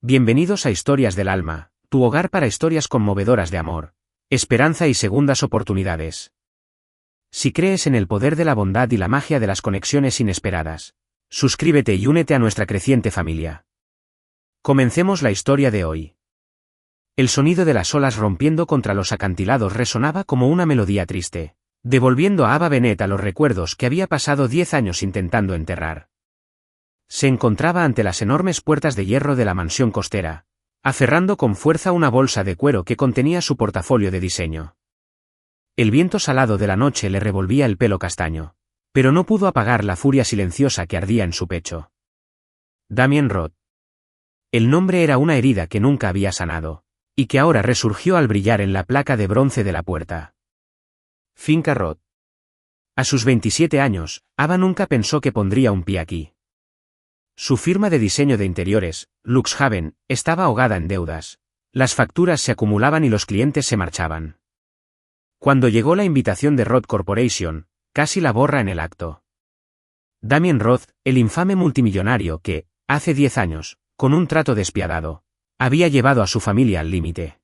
Bienvenidos a Historias del Alma, tu hogar para historias conmovedoras de amor, esperanza y segundas oportunidades. Si crees en el poder de la bondad y la magia de las conexiones inesperadas, suscríbete y únete a nuestra creciente familia. Comencemos la historia de hoy. El sonido de las olas rompiendo contra los acantilados resonaba como una melodía triste, devolviendo a Ava Bennett a los recuerdos que había pasado 10 años intentando enterrar. Se encontraba ante las enormes puertas de hierro de la mansión costera, aferrando con fuerza una bolsa de cuero que contenía su portafolio de diseño. El viento salado de la noche le revolvía el pelo castaño, pero no pudo apagar la furia silenciosa que ardía en su pecho. Damien Roth. El nombre era una herida que nunca había sanado, y que ahora resurgió al brillar en la placa de bronce de la puerta. Finca Roth. A sus 27 años, Ava nunca pensó que pondría un pie aquí. Su firma de diseño de interiores, Luxhaven, estaba ahogada en deudas. Las facturas se acumulaban y los clientes se marchaban. Cuando llegó la invitación de Roth Corporation, casi la borra en el acto. Damien Roth, el infame multimillonario que, hace 10 años, con un trato despiadado, había llevado a su familia al límite.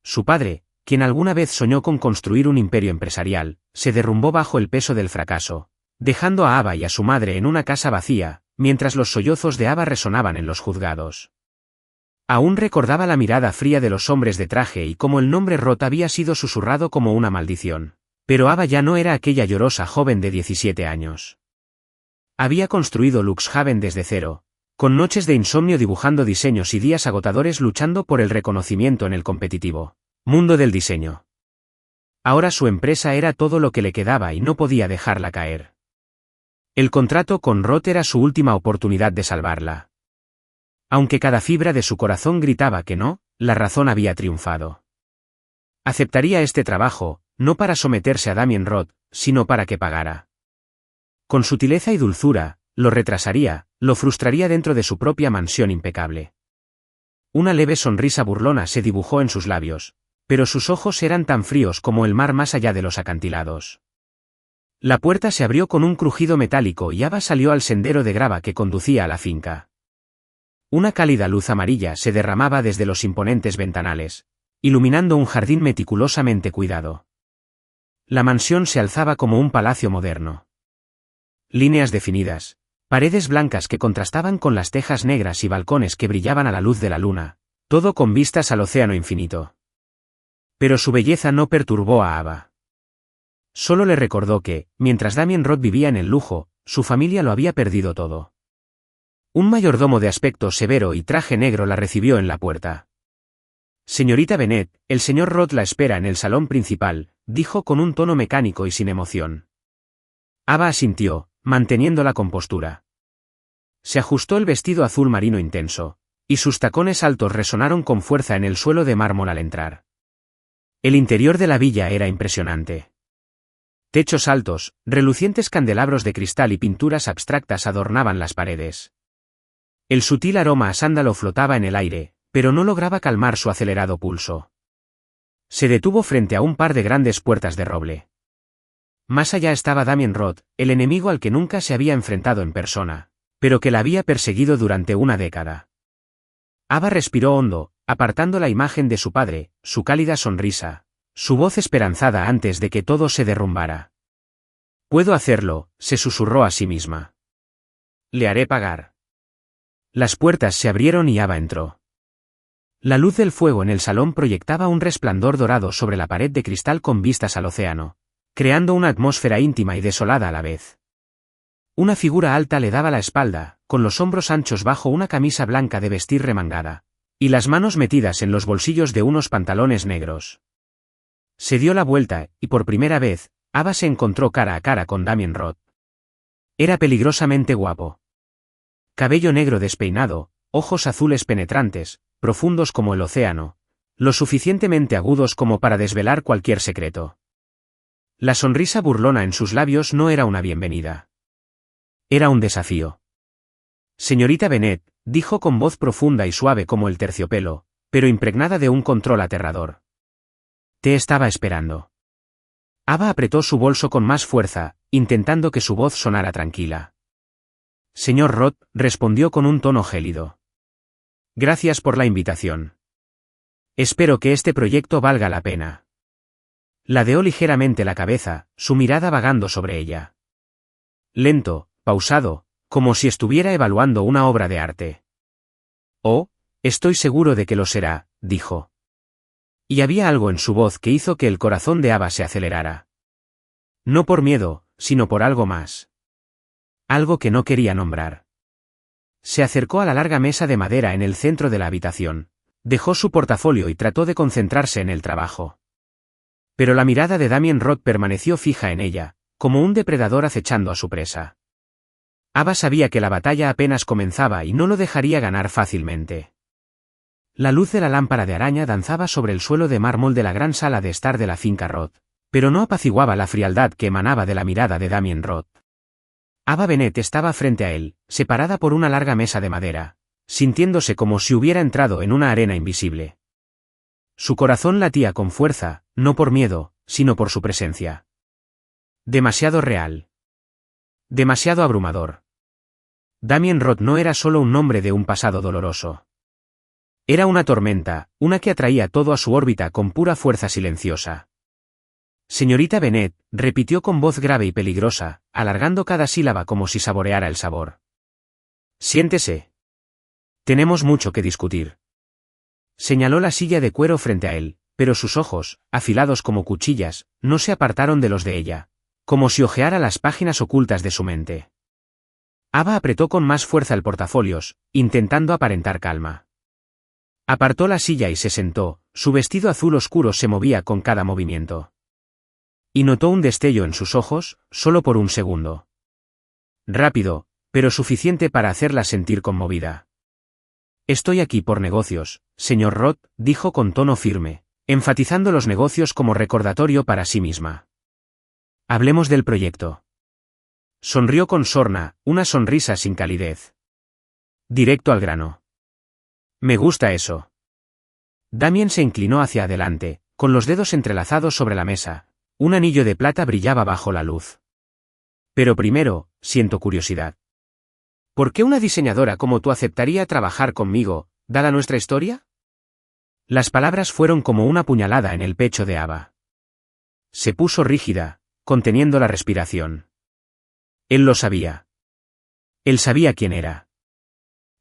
Su padre, quien alguna vez soñó con construir un imperio empresarial, se derrumbó bajo el peso del fracaso, dejando a Ava y a su madre en una casa vacía, mientras los sollozos de Ava resonaban en los juzgados. Aún recordaba la mirada fría de los hombres de traje y cómo el nombre Roth había sido susurrado como una maldición. Pero Ava ya no era aquella llorosa joven de 17 años. Había construido Luxhaven desde cero, con noches de insomnio dibujando diseños y días agotadores luchando por el reconocimiento en el competitivo mundo del diseño. Ahora su empresa era todo lo que le quedaba y no podía dejarla caer. El contrato con Roth era su última oportunidad de salvarla. Aunque cada fibra de su corazón gritaba que no, la razón había triunfado. Aceptaría este trabajo, no para someterse a Damien Roth, sino para que pagara. Con sutileza y dulzura, lo retrasaría, lo frustraría dentro de su propia mansión impecable. Una leve sonrisa burlona se dibujó en sus labios, pero sus ojos eran tan fríos como el mar más allá de los acantilados. La puerta se abrió con un crujido metálico y Ava salió al sendero de grava que conducía a la finca. Una cálida luz amarilla se derramaba desde los imponentes ventanales, iluminando un jardín meticulosamente cuidado. La mansión se alzaba como un palacio moderno. Líneas definidas, paredes blancas que contrastaban con las tejas negras y balcones que brillaban a la luz de la luna, todo con vistas al océano infinito. Pero su belleza no perturbó a Ava. Solo le recordó que, mientras Damien Roth vivía en el lujo, su familia lo había perdido todo. Un mayordomo de aspecto severo y traje negro la recibió en la puerta. Señorita Bennett, el señor Roth la espera en el salón principal, dijo con un tono mecánico y sin emoción. Ava asintió, manteniendo la compostura. Se ajustó el vestido azul marino intenso, y sus tacones altos resonaron con fuerza en el suelo de mármol al entrar. El interior de la villa era impresionante. Techos altos, relucientes candelabros de cristal y pinturas abstractas adornaban las paredes. El sutil aroma a sándalo flotaba en el aire, pero no lograba calmar su acelerado pulso. Se detuvo frente a un par de grandes puertas de roble. Más allá estaba Damien Roth, el enemigo al que nunca se había enfrentado en persona, pero que la había perseguido durante una década. Ava respiró hondo, apartando la imagen de su padre, su cálida sonrisa, su voz esperanzada antes de que todo se derrumbara. «Puedo hacerlo», se susurró a sí misma. «Le haré pagar». Las puertas se abrieron y Ava entró. La luz del fuego en el salón proyectaba un resplandor dorado sobre la pared de cristal con vistas al océano, creando una atmósfera íntima y desolada a la vez. Una figura alta le daba la espalda, con los hombros anchos bajo una camisa blanca de vestir remangada, y las manos metidas en los bolsillos de unos pantalones negros. Se dio la vuelta, y por primera vez, Ava se encontró cara a cara con Damien Roth. Era peligrosamente guapo. Cabello negro despeinado, ojos azules penetrantes, profundos como el océano, lo suficientemente agudos como para desvelar cualquier secreto. La sonrisa burlona en sus labios no era una bienvenida. Era un desafío. «Señorita Bennett», dijo con voz profunda y suave como el terciopelo, pero impregnada de un control aterrador. «Te estaba esperando». Ava apretó su bolso con más fuerza, intentando que su voz sonara tranquila. «Señor Roth», respondió con un tono gélido. Gracias por la invitación. Espero que este proyecto valga la pena. Ladeó ligeramente la cabeza, su mirada vagando sobre ella. Lento, pausado, como si estuviera evaluando una obra de arte. Oh, estoy seguro de que lo será, dijo. Y había algo en su voz que hizo que el corazón de Ava se acelerara. No por miedo, sino por algo más. Algo que no quería nombrar. Se acercó a la larga mesa de madera en el centro de la habitación, dejó su portafolio y trató de concentrarse en el trabajo. Pero la mirada de Damien Roth permaneció fija en ella, como un depredador acechando a su presa. Ava sabía que la batalla apenas comenzaba y no lo dejaría ganar fácilmente. La luz de la lámpara de araña danzaba sobre el suelo de mármol de la gran sala de estar de la finca Roth, pero no apaciguaba la frialdad que emanaba de la mirada de Damien Roth. Ava Bennett estaba frente a él, separada por una larga mesa de madera, sintiéndose como si hubiera entrado en una arena invisible. Su corazón latía con fuerza, no por miedo, sino por su presencia. Demasiado real. Demasiado abrumador. Damien Roth no era solo un nombre de un pasado doloroso. Era una tormenta, una que atraía todo a su órbita con pura fuerza silenciosa. Señorita Bennett, repitió con voz grave y peligrosa, alargando cada sílaba como si saboreara el sabor. Siéntese. Tenemos mucho que discutir. Señaló la silla de cuero frente a él, pero sus ojos, afilados como cuchillas, no se apartaron de los de ella, como si hojeara las páginas ocultas de su mente. Ava apretó con más fuerza el portafolios, intentando aparentar calma. Apartó la silla y se sentó, su vestido azul oscuro se movía con cada movimiento. Y notó un destello en sus ojos, solo por un segundo. Rápido, pero suficiente para hacerla sentir conmovida. Estoy aquí por negocios, señor Roth, dijo con tono firme, enfatizando los negocios como recordatorio para sí misma. Hablemos del proyecto. Sonrió con sorna, una sonrisa sin calidez. Directo al grano. Me gusta eso. Damien se inclinó hacia adelante, con los dedos entrelazados sobre la mesa. Un anillo de plata brillaba bajo la luz. Pero primero, siento curiosidad. ¿Por qué una diseñadora como tú aceptaría trabajar conmigo, dada nuestra historia? Las palabras fueron como una puñalada en el pecho de Ava. Se puso rígida, conteniendo la respiración. Él lo sabía. Él sabía quién era.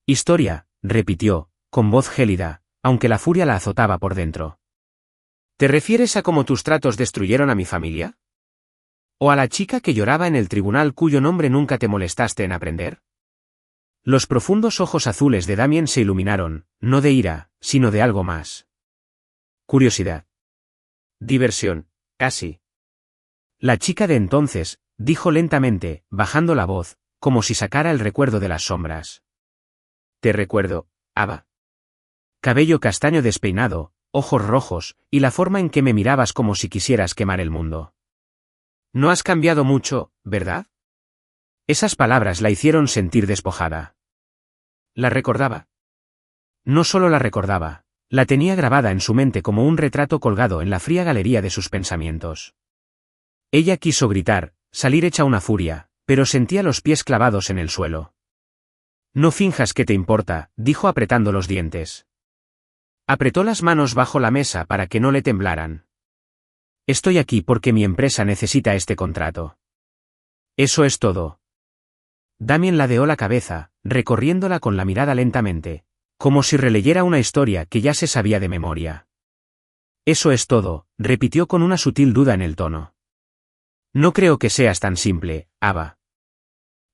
Historia, repitió, con voz gélida, aunque la furia la azotaba por dentro. ¿Te refieres a cómo tus tratos destruyeron a mi familia? ¿O a la chica que lloraba en el tribunal cuyo nombre nunca te molestaste en aprender? Los profundos ojos azules de Damien se iluminaron, no de ira, sino de algo más. Curiosidad. Diversión, casi. La chica de entonces, dijo lentamente, bajando la voz, como si sacara el recuerdo de las sombras. Te recuerdo, Ava. Cabello castaño despeinado, ojos rojos, y la forma en que me mirabas como si quisieras quemar el mundo. No has cambiado mucho, ¿verdad? Esas palabras la hicieron sentir despojada. La recordaba. No solo la recordaba, la tenía grabada en su mente como un retrato colgado en la fría galería de sus pensamientos. Ella quiso gritar, salir hecha una furia, pero sentía los pies clavados en el suelo. No finjas que te importa, dijo apretando los dientes. Apretó las manos bajo la mesa para que no le temblaran. Estoy aquí porque mi empresa necesita este contrato. Eso es todo. Damien ladeó la cabeza, recorriéndola con la mirada lentamente, como si releyera una historia que ya se sabía de memoria. Eso es todo, repitió con una sutil duda en el tono. No creo que seas tan simple, Ava.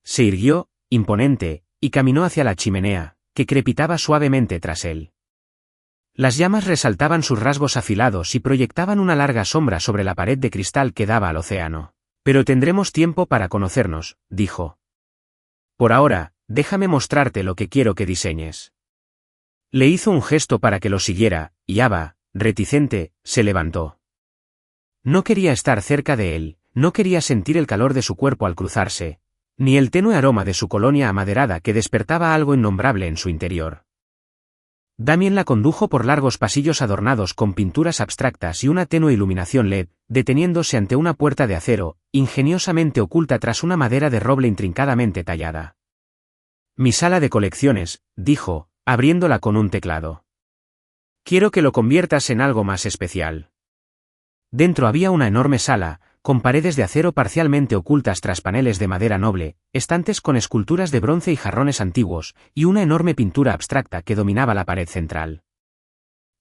Se irguió, imponente, y caminó hacia la chimenea, que crepitaba suavemente tras él. Las llamas resaltaban sus rasgos afilados y proyectaban una larga sombra sobre la pared de cristal que daba al océano. Pero tendremos tiempo para conocernos, dijo. Por ahora, déjame mostrarte lo que quiero que diseñes. Le hizo un gesto para que lo siguiera, y Ava, reticente, se levantó. No quería estar cerca de él, no quería sentir el calor de su cuerpo al cruzarse, ni el tenue aroma de su colonia amaderada que despertaba algo innombrable en su interior. Damien la condujo por largos pasillos adornados con pinturas abstractas y una tenue iluminación LED, deteniéndose ante una puerta de acero, ingeniosamente oculta tras una madera de roble intrincadamente tallada. Mi sala de colecciones, dijo, abriéndola con un teclado. Quiero que lo conviertas en algo más especial. Dentro había una enorme sala, con paredes de acero parcialmente ocultas tras paneles de madera noble, estantes con esculturas de bronce y jarrones antiguos, y una enorme pintura abstracta que dominaba la pared central.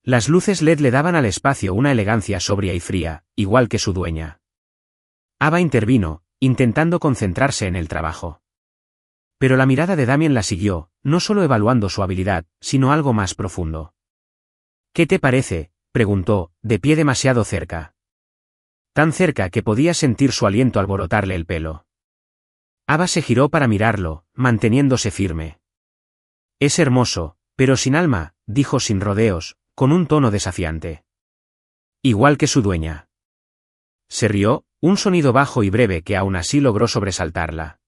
Las luces LED le daban al espacio una elegancia sobria y fría, igual que su dueña. Ava intervino, intentando concentrarse en el trabajo. Pero la mirada de Damien la siguió, no solo evaluando su habilidad, sino algo más profundo. ¿Qué te parece?, preguntó, de pie demasiado cerca. Tan cerca que podía sentir su aliento alborotarle el pelo. Ava se giró para mirarlo, manteniéndose firme. Es hermoso, pero sin alma, dijo sin rodeos, con un tono desafiante. Igual que su dueña. Se rió, un sonido bajo y breve que aún así logró sobresaltarla.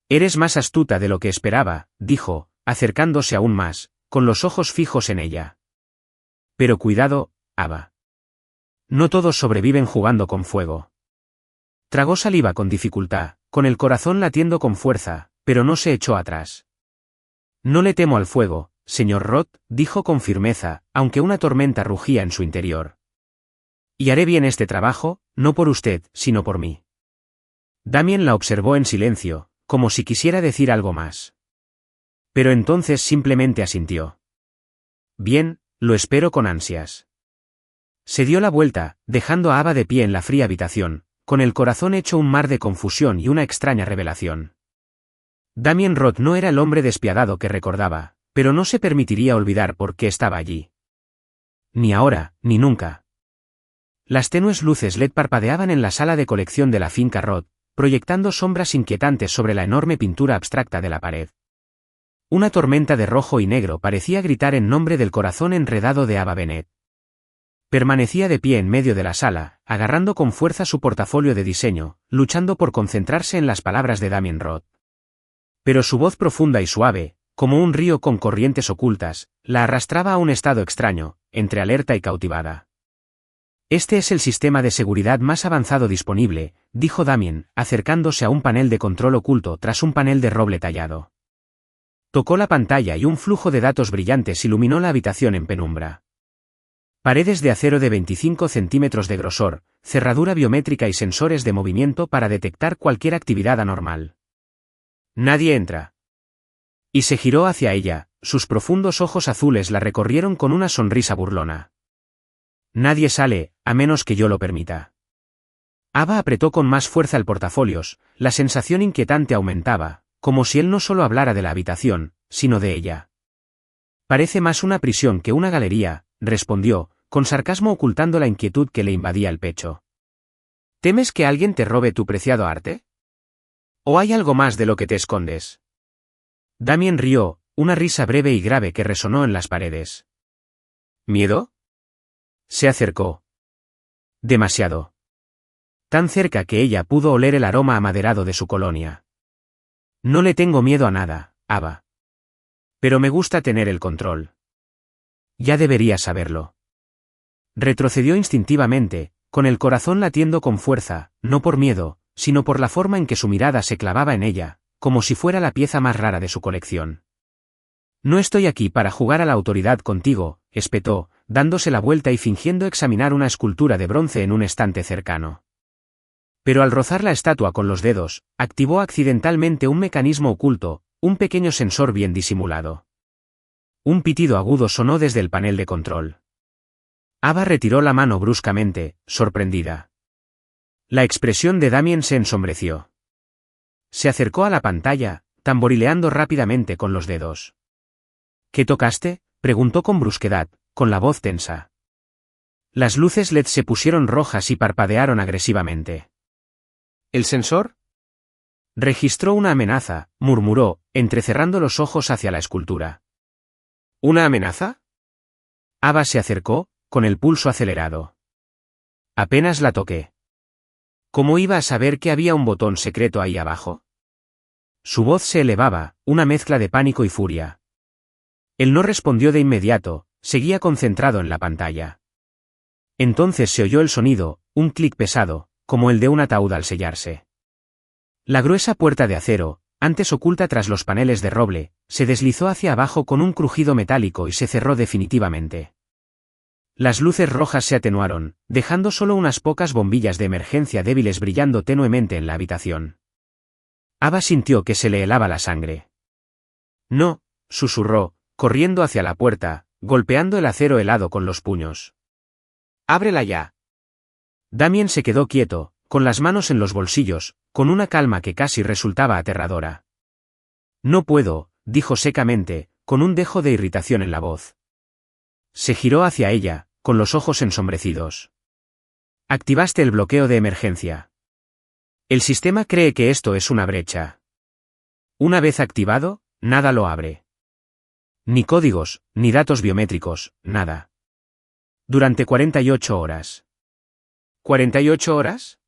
Eres más astuta de lo que esperaba, dijo, acercándose aún más, con los ojos fijos en ella. Pero cuidado, Ava. No todos sobreviven jugando con fuego. Tragó saliva con dificultad, con el corazón latiendo con fuerza, pero no se echó atrás. No le temo al fuego, señor Roth, dijo con firmeza, aunque una tormenta rugía en su interior. Y haré bien este trabajo, no por usted, sino por mí. Damien la observó en silencio, como si quisiera decir algo más. Pero entonces simplemente asintió. Bien, lo espero con ansias. Se dio la vuelta, dejando a Ava de pie en la fría habitación, con el corazón hecho un mar de confusión y una extraña revelación. Damien Roth no era el hombre despiadado que recordaba, pero no se permitiría olvidar por qué estaba allí. Ni ahora, ni nunca. Las tenues luces LED parpadeaban en la sala de colección de la finca Roth, proyectando sombras inquietantes sobre la enorme pintura abstracta de la pared. Una tormenta de rojo y negro parecía gritar en nombre del corazón enredado de Ava Bennett. Permanecía de pie en medio de la sala, agarrando con fuerza su portafolio de diseño, luchando por concentrarse en las palabras de Damien Roth. Pero su voz profunda y suave, como un río con corrientes ocultas, la arrastraba a un estado extraño, entre alerta y cautivada. Este es el sistema de seguridad más avanzado disponible, dijo Damien, acercándose a un panel de control oculto tras un panel de roble tallado. Tocó la pantalla y un flujo de datos brillantes iluminó la habitación en penumbra. Paredes de acero de 25 centímetros de grosor, cerradura biométrica y sensores de movimiento para detectar cualquier actividad anormal. Nadie entra. Y se giró hacia ella, sus profundos ojos azules la recorrieron con una sonrisa burlona. Nadie sale, a menos que yo lo permita. Ava apretó con más fuerza el portafolios, la sensación inquietante aumentaba, como si él no solo hablara de la habitación, sino de ella. Parece más una prisión que una galería, respondió, con sarcasmo ocultando la inquietud que le invadía el pecho. ¿Temes que alguien te robe tu preciado arte? ¿O hay algo más de lo que te escondes? Damien rió, una risa breve y grave que resonó en las paredes. ¿Miedo? Se acercó. Demasiado. Tan cerca que ella pudo oler el aroma amaderado de su colonia. No le tengo miedo a nada, Ava. Pero me gusta tener el control. Ya deberías saberlo. Retrocedió instintivamente, con el corazón latiendo con fuerza, no por miedo, sino por la forma en que su mirada se clavaba en ella, como si fuera la pieza más rara de su colección. No estoy aquí para jugar a la autoridad contigo, espetó, dándose la vuelta y fingiendo examinar una escultura de bronce en un estante cercano. Pero al rozar la estatua con los dedos, activó accidentalmente un mecanismo oculto, un pequeño sensor bien disimulado. Un pitido agudo sonó desde el panel de control. Ava retiró la mano bruscamente, sorprendida. La expresión de Damien se ensombreció. Se acercó a la pantalla, tamborileando rápidamente con los dedos. ¿Qué tocaste?, preguntó con brusquedad, con la voz tensa. Las luces LED se pusieron rojas y parpadearon agresivamente. ¿El sensor? Registró una amenaza, murmuró, entrecerrando los ojos hacia la escultura. ¿Una amenaza? Ava se acercó, con el pulso acelerado. Apenas la toqué. ¿Cómo iba a saber que había un botón secreto ahí abajo? Su voz se elevaba, una mezcla de pánico y furia. Él no respondió de inmediato, seguía concentrado en la pantalla. Entonces se oyó el sonido, un clic pesado, como el de un ataúd al sellarse. La gruesa puerta de acero, antes oculta tras los paneles de roble, se deslizó hacia abajo con un crujido metálico y se cerró definitivamente. Las luces rojas se atenuaron, dejando solo unas pocas bombillas de emergencia débiles brillando tenuemente en la habitación. Ava sintió que se le helaba la sangre. No, susurró, corriendo hacia la puerta, golpeando el acero helado con los puños. ¡Ábrela ya! Damien se quedó quieto, con las manos en los bolsillos, con una calma que casi resultaba aterradora. No puedo, dijo secamente, con un dejo de irritación en la voz. Se giró hacia ella, con los ojos ensombrecidos. Activaste el bloqueo de emergencia. El sistema cree que esto es una brecha. Una vez activado, nada lo abre. Ni códigos, ni datos biométricos, nada. Durante 48 horas. ¿48 horas?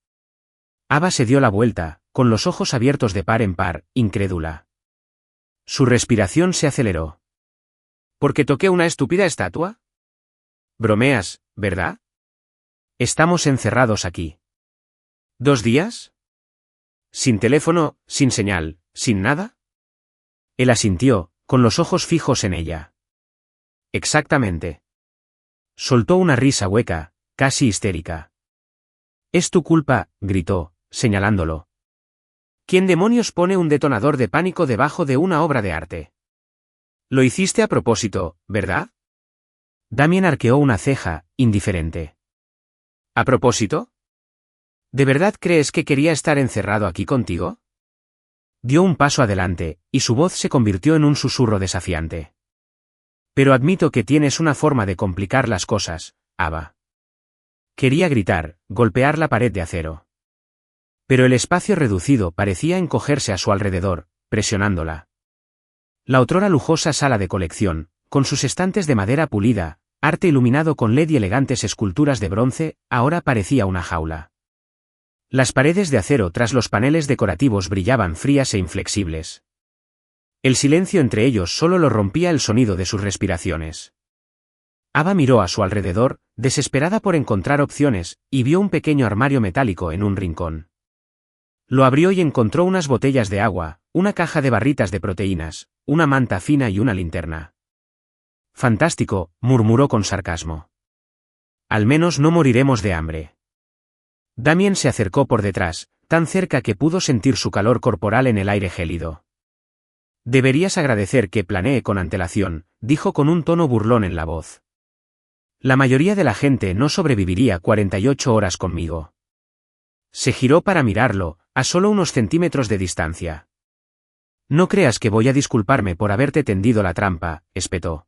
Ava se dio la vuelta, con los ojos abiertos de par en par, incrédula. Su respiración se aceleró. ¿Porque toqué una estúpida estatua? Bromeas, ¿verdad? Estamos encerrados aquí. ¿2 días? ¿Sin teléfono, sin señal, sin nada? Él asintió, con los ojos fijos en ella. Exactamente. Soltó una risa hueca, casi histérica. Es tu culpa, gritó, señalándolo. ¿Quién demonios pone un detonador de pánico debajo de una obra de arte? Lo hiciste a propósito, ¿verdad? Damien arqueó una ceja, indiferente. ¿A propósito? ¿De verdad crees que quería estar encerrado aquí contigo? Dio un paso adelante, y su voz se convirtió en un susurro desafiante. Pero admito que tienes una forma de complicar las cosas, Ava. Quería gritar, golpear la pared de acero. Pero el espacio reducido parecía encogerse a su alrededor, presionándola. La otrora lujosa sala de colección, con sus estantes de madera pulida, arte iluminado con LED y elegantes esculturas de bronce, ahora parecía una jaula. Las paredes de acero tras los paneles decorativos brillaban frías e inflexibles. El silencio entre ellos solo lo rompía el sonido de sus respiraciones. Ava miró a su alrededor, desesperada por encontrar opciones, y vio un pequeño armario metálico en un rincón. Lo abrió y encontró unas botellas de agua, una caja de barritas de proteínas, una manta fina y una linterna. Fantástico, murmuró con sarcasmo. Al menos no moriremos de hambre. Damien se acercó por detrás, tan cerca que pudo sentir su calor corporal en el aire gélido. Deberías agradecer que planeé con antelación, dijo con un tono burlón en la voz. La mayoría de la gente no sobreviviría 48 horas conmigo. Se giró para mirarlo, a solo unos centímetros de distancia. No creas que voy a disculparme por haberte tendido la trampa, espetó.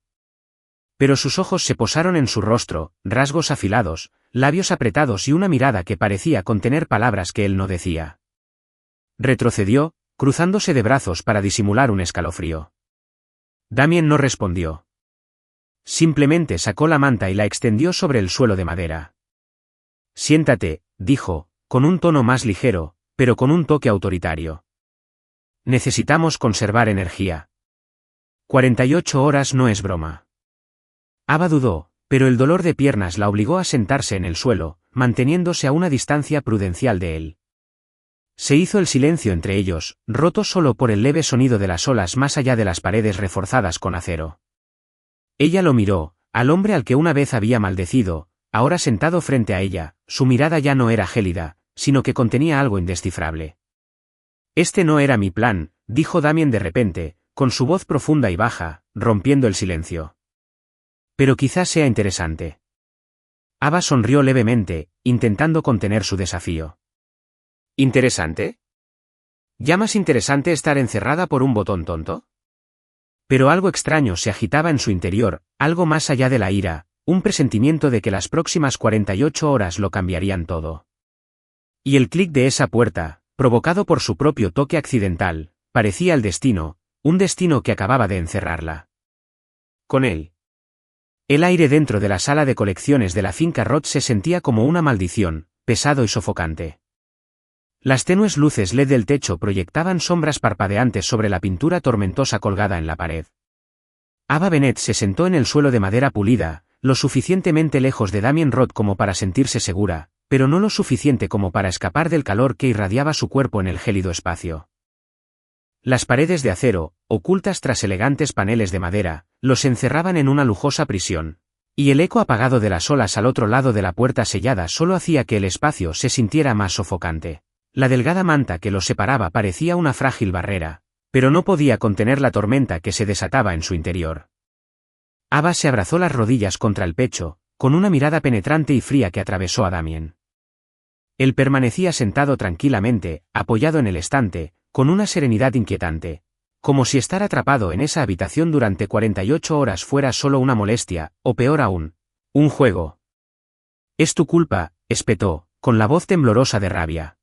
Pero sus ojos se posaron en su rostro, rasgos afilados, labios apretados y una mirada que parecía contener palabras que él no decía. Retrocedió, cruzándose de brazos para disimular un escalofrío. Damien no respondió. Simplemente sacó la manta y la extendió sobre el suelo de madera. Siéntate, dijo, con un tono más ligero, pero con un toque autoritario. Necesitamos conservar energía. 48 horas no es broma. Ava dudó, pero el dolor de piernas la obligó a sentarse en el suelo, manteniéndose a una distancia prudencial de él. Se hizo el silencio entre ellos, roto solo por el leve sonido de las olas más allá de las paredes reforzadas con acero. Ella lo miró, al hombre al que una vez había maldecido, ahora sentado frente a ella, su mirada ya no era gélida, sino que contenía algo indescifrable. Este no era mi plan, dijo Damien de repente, con su voz profunda y baja, rompiendo el silencio. Pero quizás sea interesante. Ava sonrió levemente, intentando contener su desafío. ¿Interesante? ¿Llamas interesante estar encerrada por un botón tonto? Pero algo extraño se agitaba en su interior, algo más allá de la ira, un presentimiento de que las próximas 48 horas lo cambiarían todo. Y el clic de esa puerta, provocado por su propio toque accidental, parecía el destino, un destino que acababa de encerrarla. Con él. El aire dentro de la sala de colecciones de la finca Roth se sentía como una maldición, pesado y sofocante. Las tenues luces LED del techo proyectaban sombras parpadeantes sobre la pintura tormentosa colgada en la pared. Ava Bennett se sentó en el suelo de madera pulida, lo suficientemente lejos de Damien Roth como para sentirse segura, pero no lo suficiente como para escapar del calor que irradiaba su cuerpo en el gélido espacio. Las paredes de acero, ocultas tras elegantes paneles de madera, los encerraban en una lujosa prisión, y el eco apagado de las olas al otro lado de la puerta sellada solo hacía que el espacio se sintiera más sofocante. La delgada manta que los separaba parecía una frágil barrera, pero no podía contener la tormenta que se desataba en su interior. Ava se abrazó las rodillas contra el pecho, con una mirada penetrante y fría que atravesó a Damien. Él permanecía sentado tranquilamente, apoyado en el estante, con una serenidad inquietante, como si estar atrapado en esa habitación durante 48 horas fuera solo una molestia, o peor aún, un juego. «Es tu culpa», espetó, con la voz temblorosa de rabia.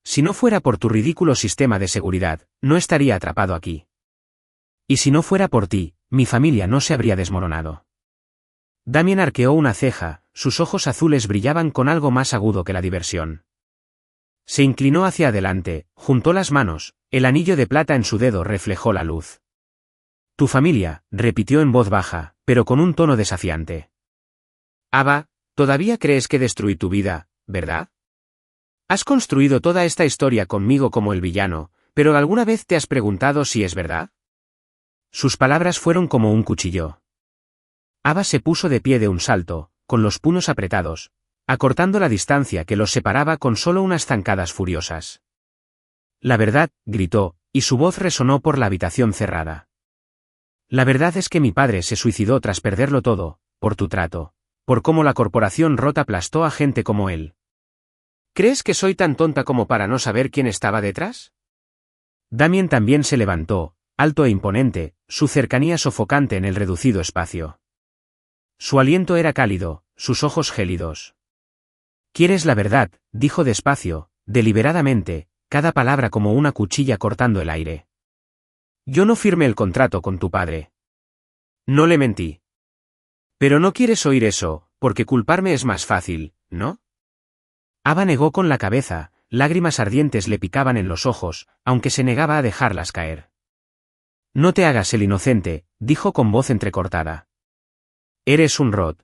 «Si no fuera por tu ridículo sistema de seguridad, no estaría atrapado aquí. Y si no fuera por ti, mi familia no se habría desmoronado». Damien arqueó una ceja, sus ojos azules brillaban con algo más agudo que la diversión. Se inclinó hacia adelante, juntó las manos, el anillo de plata en su dedo reflejó la luz. «Tu familia», repitió en voz baja, pero con un tono desafiante. «Ava, todavía crees que destruí tu vida, ¿verdad? Has construido toda esta historia conmigo como el villano, pero ¿alguna vez te has preguntado si es verdad?» Sus palabras fueron como un cuchillo. Ava se puso de pie de un salto, con los puños apretados, acortando la distancia que los separaba con solo unas zancadas furiosas. «La verdad», gritó, y su voz resonó por la habitación cerrada. «La verdad es que mi padre se suicidó tras perderlo todo, por tu trato, por cómo la corporación rota aplastó a gente como él. ¿Crees que soy tan tonta como para no saber quién estaba detrás?» Damien también se levantó, alto e imponente, su cercanía sofocante en el reducido espacio. Su aliento era cálido, sus ojos gélidos. «¿Quieres la verdad?», dijo despacio, deliberadamente, cada palabra como una cuchilla cortando el aire. «Yo no firmé el contrato con tu padre. No le mentí. Pero no quieres oír eso, porque culparme es más fácil, ¿no?» Ava negó con la cabeza, lágrimas ardientes le picaban en los ojos, aunque se negaba a dejarlas caer. «No te hagas el inocente», dijo con voz entrecortada. «Eres un Rod.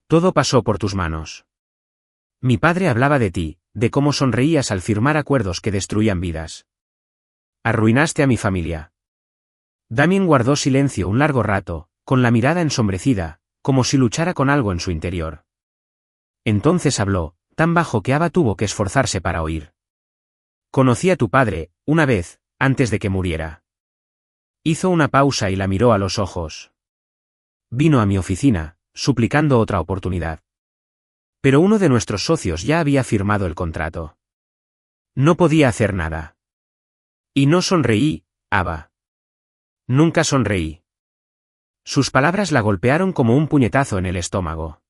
Todo pasó por tus manos. Mi padre hablaba de ti, de cómo sonreías al firmar acuerdos que destruían vidas. Arruinaste a mi familia». Damien guardó silencio un largo rato, con la mirada ensombrecida, como si luchara con algo en su interior. Entonces habló, tan bajo que Ava tuvo que esforzarse para oír. «Conocí a tu padre, una vez, antes de que muriera». Hizo una pausa y la miró a los ojos. «Vino a mi oficina, suplicando otra oportunidad. Pero uno de nuestros socios ya había firmado el contrato. No podía hacer nada. Y no sonreí, Ava. Nunca sonreí». Sus palabras la golpearon como un puñetazo en el estómago.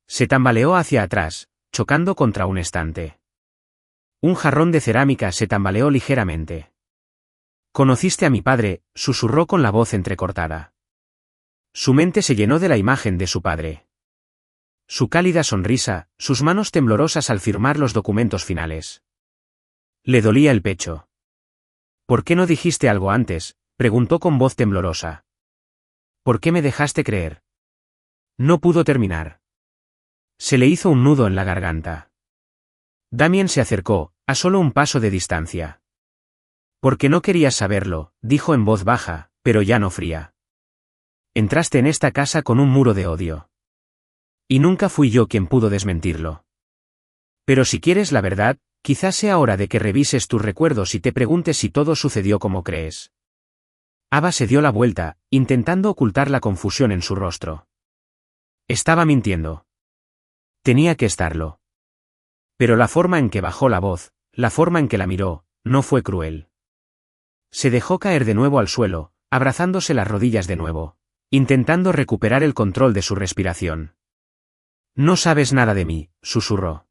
Se tambaleó hacia atrás, chocando contra un estante. Un jarrón de cerámica se tambaleó ligeramente. «Conociste a mi padre», susurró con la voz entrecortada. Su mente se llenó de la imagen de su padre. Su cálida sonrisa, sus manos temblorosas al firmar los documentos finales. Le dolía el pecho. «¿Por qué no dijiste algo antes?», preguntó con voz temblorosa. «¿Por qué me dejaste creer?». No pudo terminar. Se le hizo un nudo en la garganta. Damien se acercó, a solo un paso de distancia. «Porque no querías saberlo», dijo en voz baja, pero ya no fría. «Entraste en esta casa con un muro de odio. Y nunca fui yo quien pudo desmentirlo. Pero si quieres la verdad, quizás sea hora de que revises tus recuerdos y te preguntes si todo sucedió como crees». Ava se dio la vuelta, intentando ocultar la confusión en su rostro. Estaba mintiendo. Tenía que estarlo. Pero la forma en que bajó la voz, la forma en que la miró, no fue cruel. Se dejó caer de nuevo al suelo, abrazándose las rodillas de nuevo, intentando recuperar el control de su respiración. «No sabes nada de mí», susurró.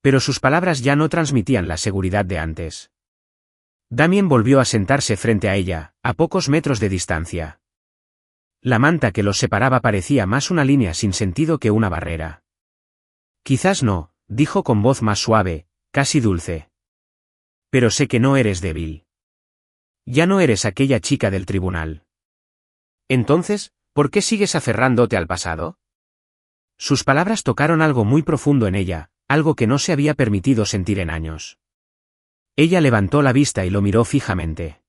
Pero sus palabras ya no transmitían la seguridad de antes. Damien volvió a sentarse frente a ella, a pocos metros de distancia. La manta que los separaba parecía más una línea sin sentido que una barrera. «Quizás no», dijo con voz más suave, casi dulce. «Pero sé que no eres débil. Ya no eres aquella chica del tribunal. Entonces, ¿por qué sigues aferrándote al pasado?». Sus palabras tocaron algo muy profundo en ella, algo que no se había permitido sentir en años. Ella levantó la vista y lo miró fijamente.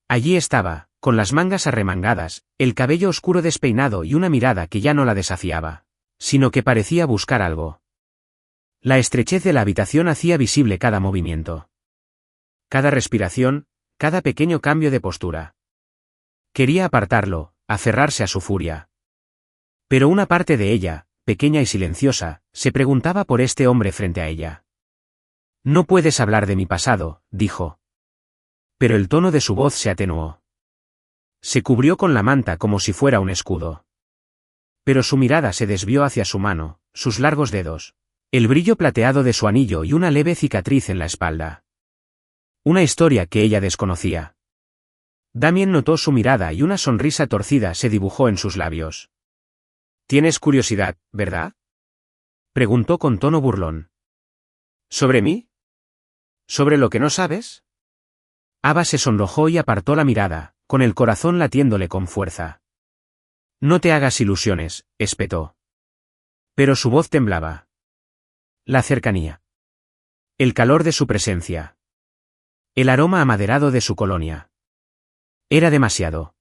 Allí estaba, con las mangas arremangadas, el cabello oscuro despeinado y una mirada que ya no la desafiaba, sino que parecía buscar algo. La estrechez de la habitación hacía visible cada movimiento. Cada respiración, cada pequeño cambio de postura. Quería apartarlo, aferrarse a su furia. Pero una parte de ella, pequeña y silenciosa, se preguntaba por este hombre frente a ella. No puedes hablar de mi pasado, dijo. Pero el tono de su voz se atenuó. Se cubrió con la manta como si fuera un escudo. Pero su mirada se desvió hacia su mano, sus largos dedos, el brillo plateado de su anillo y una leve cicatriz en la espalda. Una historia que ella desconocía. Damien notó su mirada y una sonrisa torcida se dibujó en sus labios. «Tienes curiosidad, ¿verdad?», preguntó con tono burlón. «¿Sobre mí? ¿Sobre lo que no sabes?». Ava se sonrojó y apartó la mirada, con el corazón latiéndole con fuerza. «No te hagas ilusiones», espetó. Pero su voz temblaba. La cercanía. El calor de su presencia. El aroma amaderado de su colonia. Era demasiado.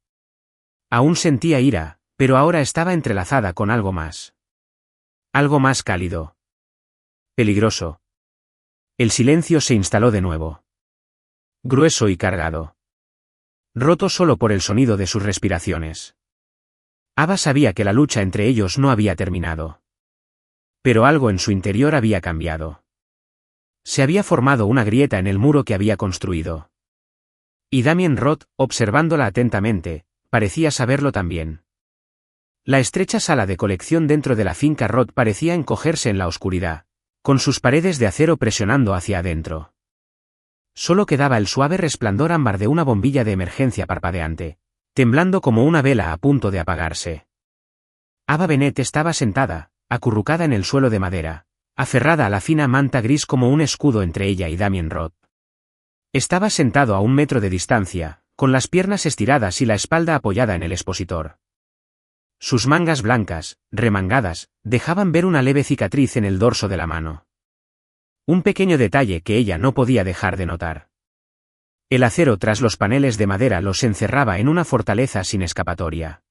Aún sentía ira, pero ahora estaba entrelazada con algo más. Algo más cálido. Peligroso. El silencio se instaló de nuevo. Grueso y cargado. Roto solo por el sonido de sus respiraciones. Ava sabía que la lucha entre ellos no había terminado. Pero algo en su interior había cambiado. Se había formado una grieta en el muro que había construido. Y Damien Roth, observándola atentamente, parecía saberlo también. La estrecha sala de colección dentro de la finca Roth parecía encogerse en la oscuridad, con sus paredes de acero presionando hacia adentro. Solo quedaba el suave resplandor ámbar de una bombilla de emergencia parpadeante, temblando como una vela a punto de apagarse. Ava Bennett estaba sentada, acurrucada en el suelo de madera, aferrada a la fina manta gris como un escudo entre ella y Damien Roth. Estaba sentado a 1 metro de distancia, con las piernas estiradas y la espalda apoyada en el expositor. Sus mangas blancas, remangadas, dejaban ver una leve cicatriz en el dorso de la mano. Un pequeño detalle que ella no podía dejar de notar. El acero tras los paneles de madera los encerraba en una fortaleza sin escapatoria.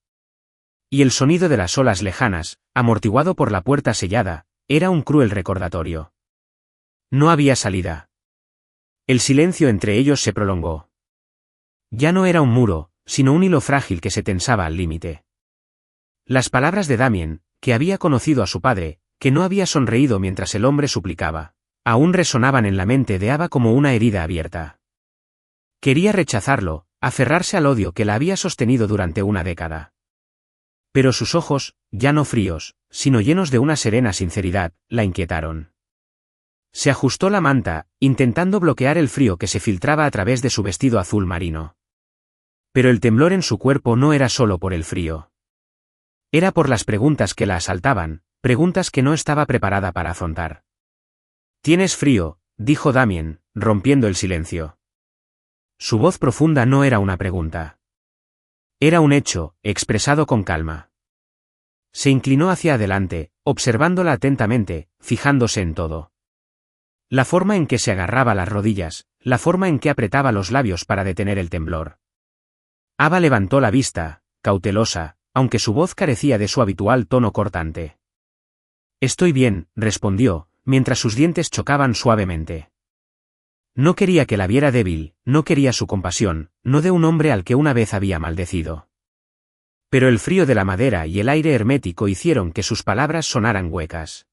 Y el sonido de las olas lejanas, amortiguado por la puerta sellada, era un cruel recordatorio. No había salida. El silencio entre ellos se prolongó. Ya no era un muro, sino un hilo frágil que se tensaba al límite. Las palabras de Damien, que había conocido a su padre, que no había sonreído mientras el hombre suplicaba, aún resonaban en la mente de Ava como una herida abierta. Quería rechazarlo, aferrarse al odio que la había sostenido durante una década. Pero sus ojos, ya no fríos, sino llenos de una serena sinceridad, la inquietaron. Se ajustó la manta, intentando bloquear el frío que se filtraba a través de su vestido azul marino. Pero el temblor en su cuerpo no era solo por el frío. Era por las preguntas que la asaltaban, preguntas que no estaba preparada para afrontar. «Tienes frío», dijo Damien, rompiendo el silencio. Su voz profunda no era una pregunta. Era un hecho, expresado con calma. Se inclinó hacia adelante, observándola atentamente, fijándose en todo. La forma en que se agarraba las rodillas, la forma en que apretaba los labios para detener el temblor. Ava levantó la vista, cautelosa, aunque su voz carecía de su habitual tono cortante. «Estoy bien», respondió, mientras sus dientes chocaban suavemente. No quería que la viera débil, no quería su compasión, no de un hombre al que una vez había maldecido. Pero el frío de la madera y el aire hermético hicieron que sus palabras sonaran huecas.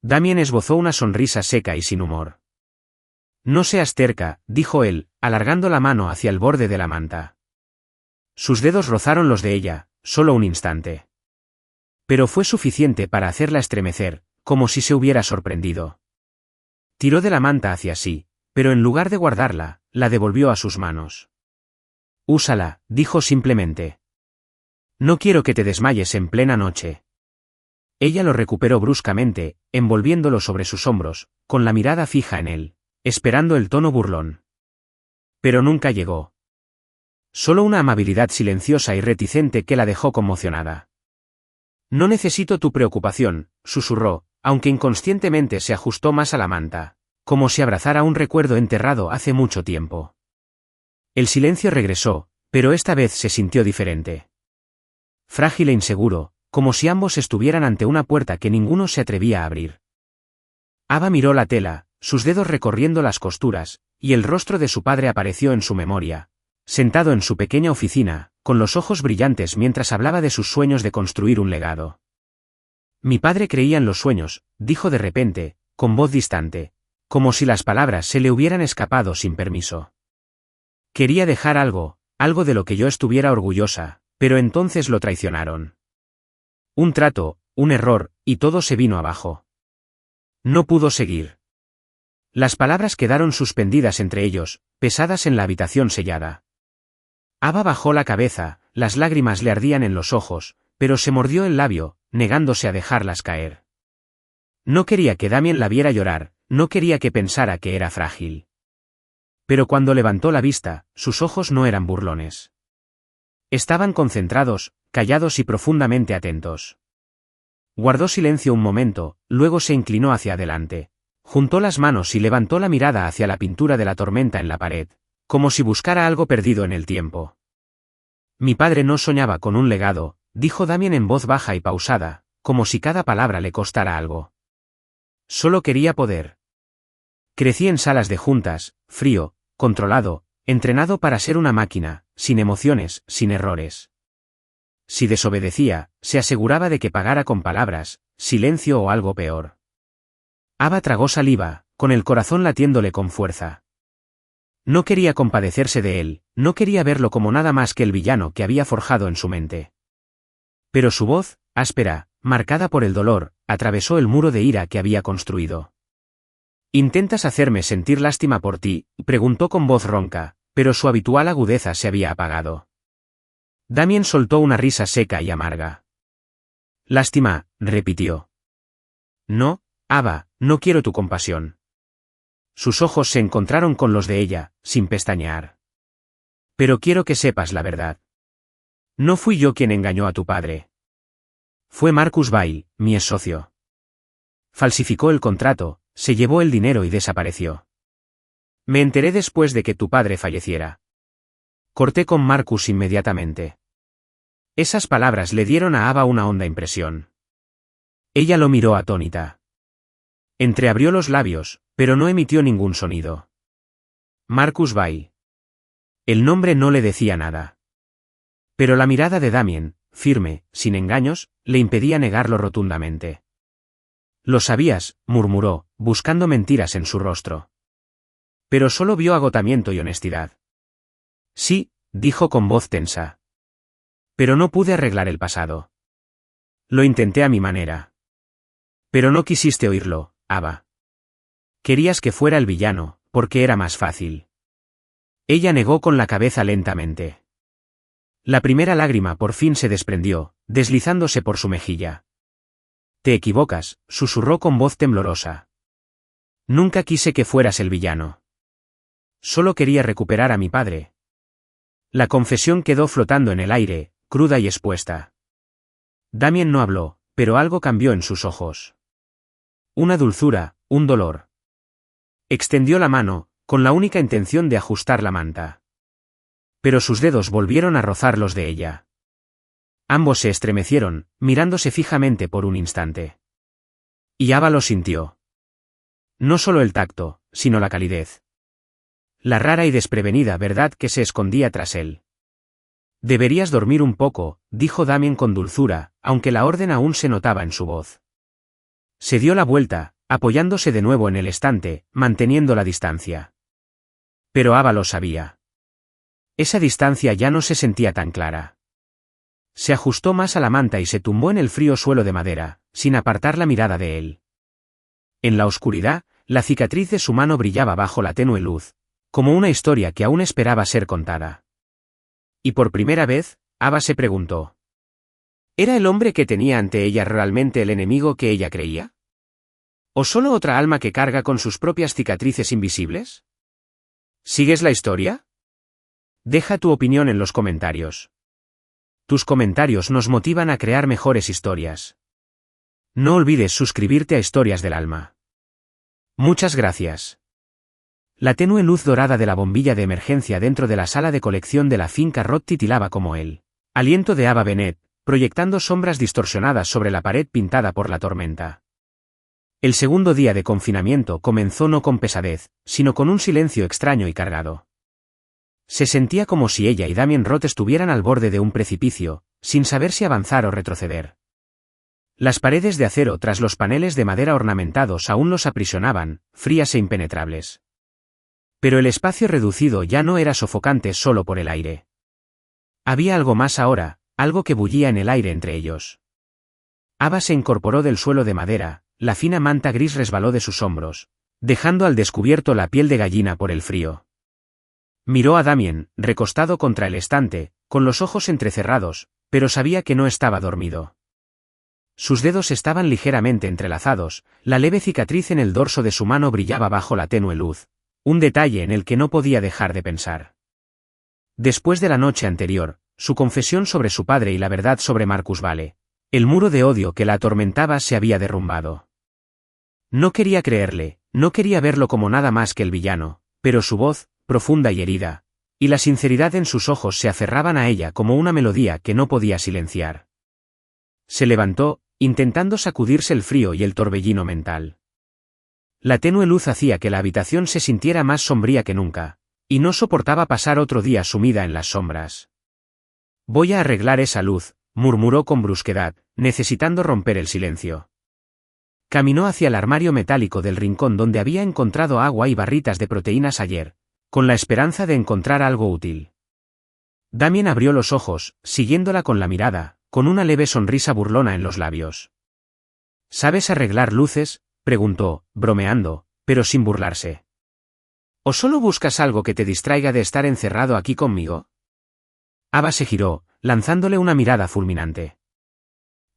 Damien esbozó una sonrisa seca y sin humor. «No seas terca», dijo él, alargando la mano hacia el borde de la manta. Sus dedos rozaron los de ella, solo un instante. Pero fue suficiente para hacerla estremecer, como si se hubiera sorprendido. Tiró de la manta hacia sí, pero en lugar de guardarla, la devolvió a sus manos. «Úsala», dijo simplemente. «No quiero que te desmayes en plena noche». Ella lo recuperó bruscamente, envolviéndolo sobre sus hombros, con la mirada fija en él, esperando el tono burlón. Pero nunca llegó. Solo una amabilidad silenciosa y reticente que la dejó conmocionada. «No necesito tu preocupación», susurró, aunque inconscientemente se ajustó más a la manta. como si abrazara un recuerdo enterrado hace mucho tiempo. El silencio regresó, pero esta vez se sintió diferente. Frágil e inseguro, como si ambos estuvieran ante una puerta que ninguno se atrevía a abrir. Ava miró la tela, sus dedos recorriendo las costuras, y el rostro de su padre apareció en su memoria, sentado en su pequeña oficina, con los ojos brillantes mientras hablaba de sus sueños de construir un legado. Mi padre creía en los sueños, dijo de repente, con voz distante, como si las palabras se le hubieran escapado sin permiso. Quería dejar algo de lo que yo estuviera orgullosa, pero entonces lo traicionaron. Un trato, un error, y todo se vino abajo. No pudo seguir. Las palabras quedaron suspendidas entre ellos, pesadas en la habitación sellada. Ava bajó la cabeza, las lágrimas le ardían en los ojos, pero se mordió el labio, negándose a dejarlas caer. No quería que Damien la viera llorar, no quería que pensara que era frágil. Pero cuando levantó la vista, sus ojos no eran burlones. Estaban concentrados, callados y profundamente atentos. Guardó silencio un momento, luego se inclinó hacia adelante. Juntó las manos y levantó la mirada hacia la pintura de la tormenta en la pared, como si buscara algo perdido en el tiempo. Mi padre no soñaba con un legado, dijo Damien en voz baja y pausada, como si cada palabra le costara algo. Solo quería poder. Crecí en salas de juntas, frío, controlado, entrenado para ser una máquina, sin emociones, sin errores. Si desobedecía, se aseguraba de que pagara con palabras, silencio o algo peor. Ava tragó saliva, con el corazón latiéndole con fuerza. No quería compadecerse de él, no quería verlo como nada más que el villano que había forjado en su mente. Pero su voz, áspera, marcada por el dolor, atravesó el muro de ira que había construido. «¿Intentas hacerme sentir lástima por ti?», preguntó con voz ronca, pero su habitual agudeza se había apagado. Damien soltó una risa seca y amarga. «Lástima», repitió. «No, Ava, no quiero tu compasión». Sus ojos se encontraron con los de ella, sin pestañear. «Pero quiero que sepas la verdad. No fui yo quien engañó a tu padre. Fue Marcus Vail, mi ex socio. Falsificó el contrato, se llevó el dinero y desapareció. Me enteré después de que tu padre falleciera. Corté con Marcus inmediatamente». Esas palabras le dieron a Ava una honda impresión. Ella lo miró atónita. Entreabrió los labios, pero no emitió ningún sonido. Marcus Vail. El nombre no le decía nada. Pero la mirada de Damien, firme, sin engaños, le impedía negarlo rotundamente. «Lo sabías», murmuró, buscando mentiras en su rostro. Pero solo vio agotamiento y honestidad. «Sí», dijo con voz tensa. «Pero no pude arreglar el pasado. Lo intenté a mi manera. Pero no quisiste oírlo, Ava. Querías que fuera el villano, porque era más fácil». Ella negó con la cabeza lentamente. La primera lágrima por fin se desprendió, deslizándose por su mejilla. «Te equivocas», susurró con voz temblorosa. «Nunca quise que fueras el villano. Solo quería recuperar a mi padre». La confesión quedó flotando en el aire, cruda y expuesta. Damien no habló, pero algo cambió en sus ojos. Una dulzura, un dolor. Extendió la mano, con la única intención de ajustar la manta. Pero sus dedos volvieron a rozar los de ella. Ambos se estremecieron, mirándose fijamente por un instante. Y Ava lo sintió. No solo el tacto, sino la calidez. La rara y desprevenida verdad que se escondía tras él. «Deberías dormir un poco», dijo Damien con dulzura, aunque la orden aún se notaba en su voz. Se dio la vuelta, apoyándose de nuevo en el estante, manteniendo la distancia. Pero Ava lo sabía. Esa distancia ya no se sentía tan clara. Se ajustó más a la manta y se tumbó en el frío suelo de madera, sin apartar la mirada de él. En la oscuridad, la cicatriz de su mano brillaba bajo la tenue luz, como una historia que aún esperaba ser contada. Y por primera vez, Ava se preguntó: ¿era el hombre que tenía ante ella realmente el enemigo que ella creía? ¿O solo otra alma que carga con sus propias cicatrices invisibles? ¿Sigues la historia? Deja tu opinión en los comentarios. Tus comentarios nos motivan a crear mejores historias. No olvides suscribirte a Historias del Alma. Muchas gracias. La tenue luz dorada de la bombilla de emergencia dentro de la sala de colección de la finca Roth titilaba como el aliento de Ava Bennett, proyectando sombras distorsionadas sobre la pared pintada por la tormenta. El segundo día de confinamiento comenzó no con pesadez, sino con un silencio extraño y cargado. Se sentía como si ella y Damien Roth estuvieran al borde de un precipicio, sin saber si avanzar o retroceder. Las paredes de acero tras los paneles de madera ornamentados aún los aprisionaban, frías e impenetrables. Pero el espacio reducido ya no era sofocante solo por el aire. Había algo más ahora, algo que bullía en el aire entre ellos. Ava se incorporó del suelo de madera, la fina manta gris resbaló de sus hombros, dejando al descubierto la piel de gallina por el frío. Miró a Damien, recostado contra el estante, con los ojos entrecerrados, pero sabía que no estaba dormido. Sus dedos estaban ligeramente entrelazados, la leve cicatriz en el dorso de su mano brillaba bajo la tenue luz, un detalle en el que no podía dejar de pensar. Después de la noche anterior, su confesión sobre su padre y la verdad sobre Marcus Vale, el muro de odio que la atormentaba se había derrumbado. No quería creerle, no quería verlo como nada más que el villano, pero su voz, profunda y herida, y la sinceridad en sus ojos se aferraban a ella como una melodía que no podía silenciar. Se levantó, intentando sacudirse el frío y el torbellino mental. La tenue luz hacía que la habitación se sintiera más sombría que nunca, y no soportaba pasar otro día sumida en las sombras. Voy a arreglar esa luz, murmuró con brusquedad, necesitando romper el silencio. Caminó hacia el armario metálico del rincón donde había encontrado agua y barritas de proteínas ayer, con la esperanza de encontrar algo útil. Damien abrió los ojos, siguiéndola con la mirada, con una leve sonrisa burlona en los labios. ¿Sabes arreglar luces?, preguntó, bromeando, pero sin burlarse. ¿O solo buscas algo que te distraiga de estar encerrado aquí conmigo? Ava se giró, lanzándole una mirada fulminante.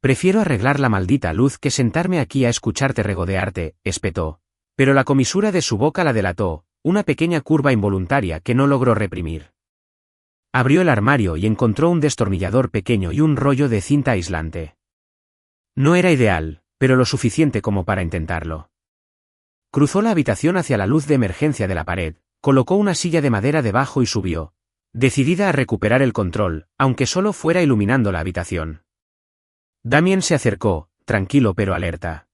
Prefiero arreglar la maldita luz que sentarme aquí a escucharte regodearte, espetó, pero la comisura de su boca la delató, una pequeña curva involuntaria que no logró reprimir. Abrió el armario y encontró un destornillador pequeño y un rollo de cinta aislante. No era ideal, pero lo suficiente como para intentarlo. Cruzó la habitación hacia la luz de emergencia de la pared, colocó una silla de madera debajo y subió, decidida a recuperar el control, aunque solo fuera iluminando la habitación. Damien se acercó, tranquilo pero alerta.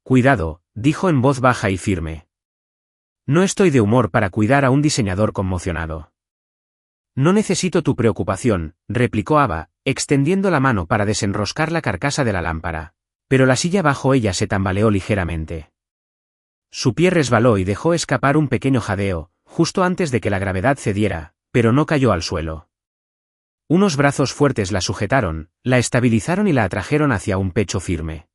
Cuidado, dijo en voz baja y firme. No estoy de humor para cuidar a un diseñador conmocionado. No necesito tu preocupación, replicó Ava, extendiendo la mano para desenroscar la carcasa de la lámpara, pero la silla bajo ella se tambaleó ligeramente. Su pie resbaló y dejó escapar un pequeño jadeo, justo antes de que la gravedad cediera, pero no cayó al suelo. Unos brazos fuertes la sujetaron, la estabilizaron y la atrajeron hacia un pecho firme.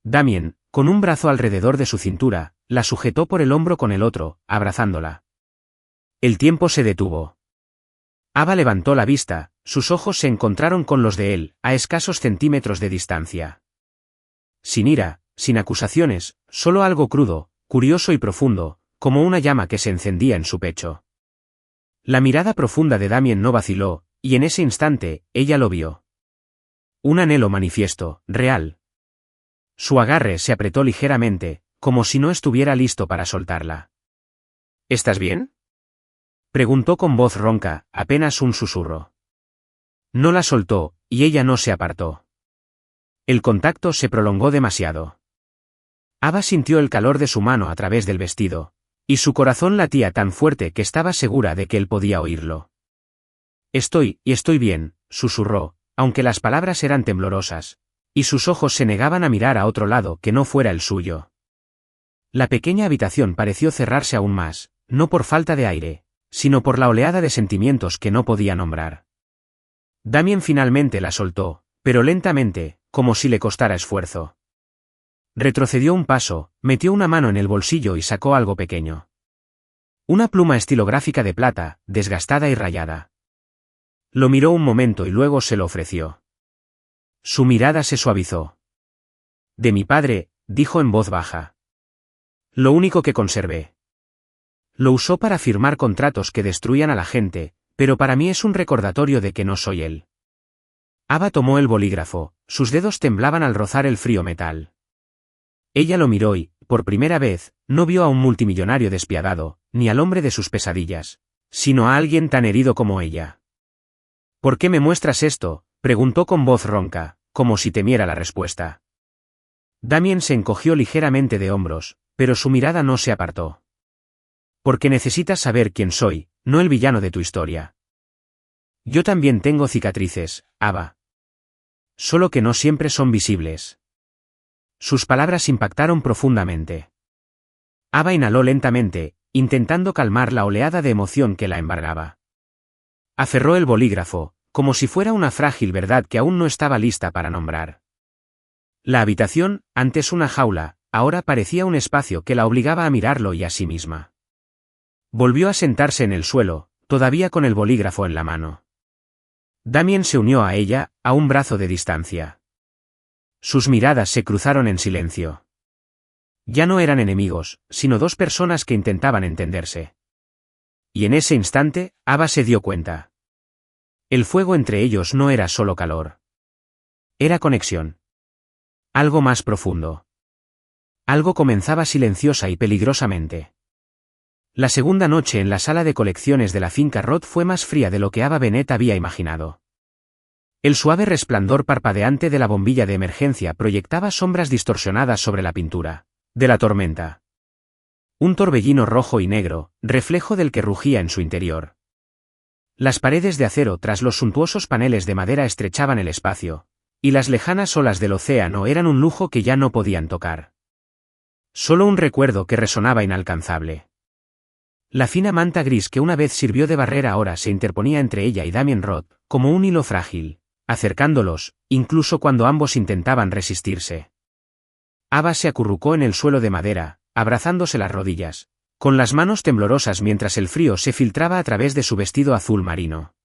Damien, con un brazo alrededor de su cintura, la sujetó por el hombro con el otro, abrazándola. El tiempo se detuvo. Ava levantó la vista, sus ojos se encontraron con los de él, a escasos centímetros de distancia. Sin ira, sin acusaciones, solo algo crudo, curioso y profundo, como una llama que se encendía en su pecho. La mirada profunda de Damien no vaciló, y en ese instante, ella lo vio. Un anhelo manifiesto, real. Su agarre se apretó ligeramente, como si no estuviera listo para soltarla. ¿Estás bien?, preguntó con voz ronca, apenas un susurro. No la soltó, y ella no se apartó. El contacto se prolongó demasiado. Ava sintió el calor de su mano a través del vestido, y su corazón latía tan fuerte que estaba segura de que él podía oírlo. Estoy bien, susurró, aunque las palabras eran temblorosas, y sus ojos se negaban a mirar a otro lado que no fuera el suyo. La pequeña habitación pareció cerrarse aún más, no por falta de aire, sino por la oleada de sentimientos que no podía nombrar. Damien finalmente la soltó, pero lentamente, como si le costara esfuerzo. Retrocedió un paso, metió una mano en el bolsillo y sacó algo pequeño. Una pluma estilográfica de plata, desgastada y rayada. Lo miró un momento y luego se lo ofreció. Su mirada se suavizó. De mi padre, dijo en voz baja. Lo único que conservé. Lo usó para firmar contratos que destruían a la gente, pero para mí es un recordatorio de que no soy él. Ava tomó el bolígrafo, sus dedos temblaban al rozar el frío metal. Ella lo miró y, por primera vez, no vio a un multimillonario despiadado, ni al hombre de sus pesadillas, sino a alguien tan herido como ella. ¿Por qué me muestras esto?, preguntó con voz ronca, como si temiera la respuesta. Damien se encogió ligeramente de hombros, pero su mirada no se apartó. Porque necesitas saber quién soy, no el villano de tu historia. Yo también tengo cicatrices, Ava. Solo que no siempre son visibles. Sus palabras impactaron profundamente. Ava inhaló lentamente, intentando calmar la oleada de emoción que la embargaba. Aferró el bolígrafo, como si fuera una frágil verdad que aún no estaba lista para nombrar. La habitación, antes una jaula, ahora parecía un espacio que la obligaba a mirarlo y a sí misma. Volvió a sentarse en el suelo, todavía con el bolígrafo en la mano. Damien se unió a ella, a un brazo de distancia. Sus miradas se cruzaron en silencio. Ya no eran enemigos, sino dos personas que intentaban entenderse. Y en ese instante, Ava se dio cuenta. El fuego entre ellos no era solo calor. Era conexión. Algo más profundo. Algo comenzaba silenciosa y peligrosamente. La segunda noche en la sala de colecciones de la finca Roth fue más fría de lo que Ava Bennett había imaginado. El suave resplandor parpadeante de la bombilla de emergencia proyectaba sombras distorsionadas sobre la pintura de la tormenta. Un torbellino rojo y negro, reflejo del que rugía en su interior. Las paredes de acero tras los suntuosos paneles de madera estrechaban el espacio, y las lejanas olas del océano eran un lujo que ya no podían tocar. Solo un recuerdo que resonaba inalcanzable. La fina manta gris que una vez sirvió de barrera ahora se interponía entre ella y Damien Roth, como un hilo frágil, acercándolos, incluso cuando ambos intentaban resistirse. Ava se acurrucó en el suelo de madera, abrazándose las rodillas, con las manos temblorosas mientras el frío se filtraba a través de su vestido azul marino.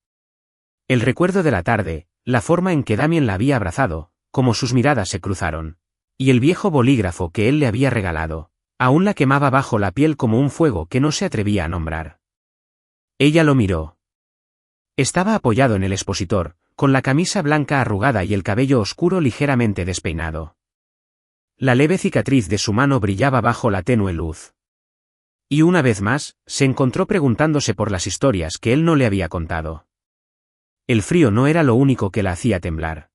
El recuerdo de la tarde, la forma en que Damien la había abrazado, como sus miradas se cruzaron, y el viejo bolígrafo que él le había regalado, aún la quemaba bajo la piel como un fuego que no se atrevía a nombrar. Ella lo miró. Estaba apoyado en el expositor, con la camisa blanca arrugada y el cabello oscuro ligeramente despeinado. La leve cicatriz de su mano brillaba bajo la tenue luz. Y una vez más, se encontró preguntándose por las historias que él no le había contado. El frío no era lo único que la hacía temblar.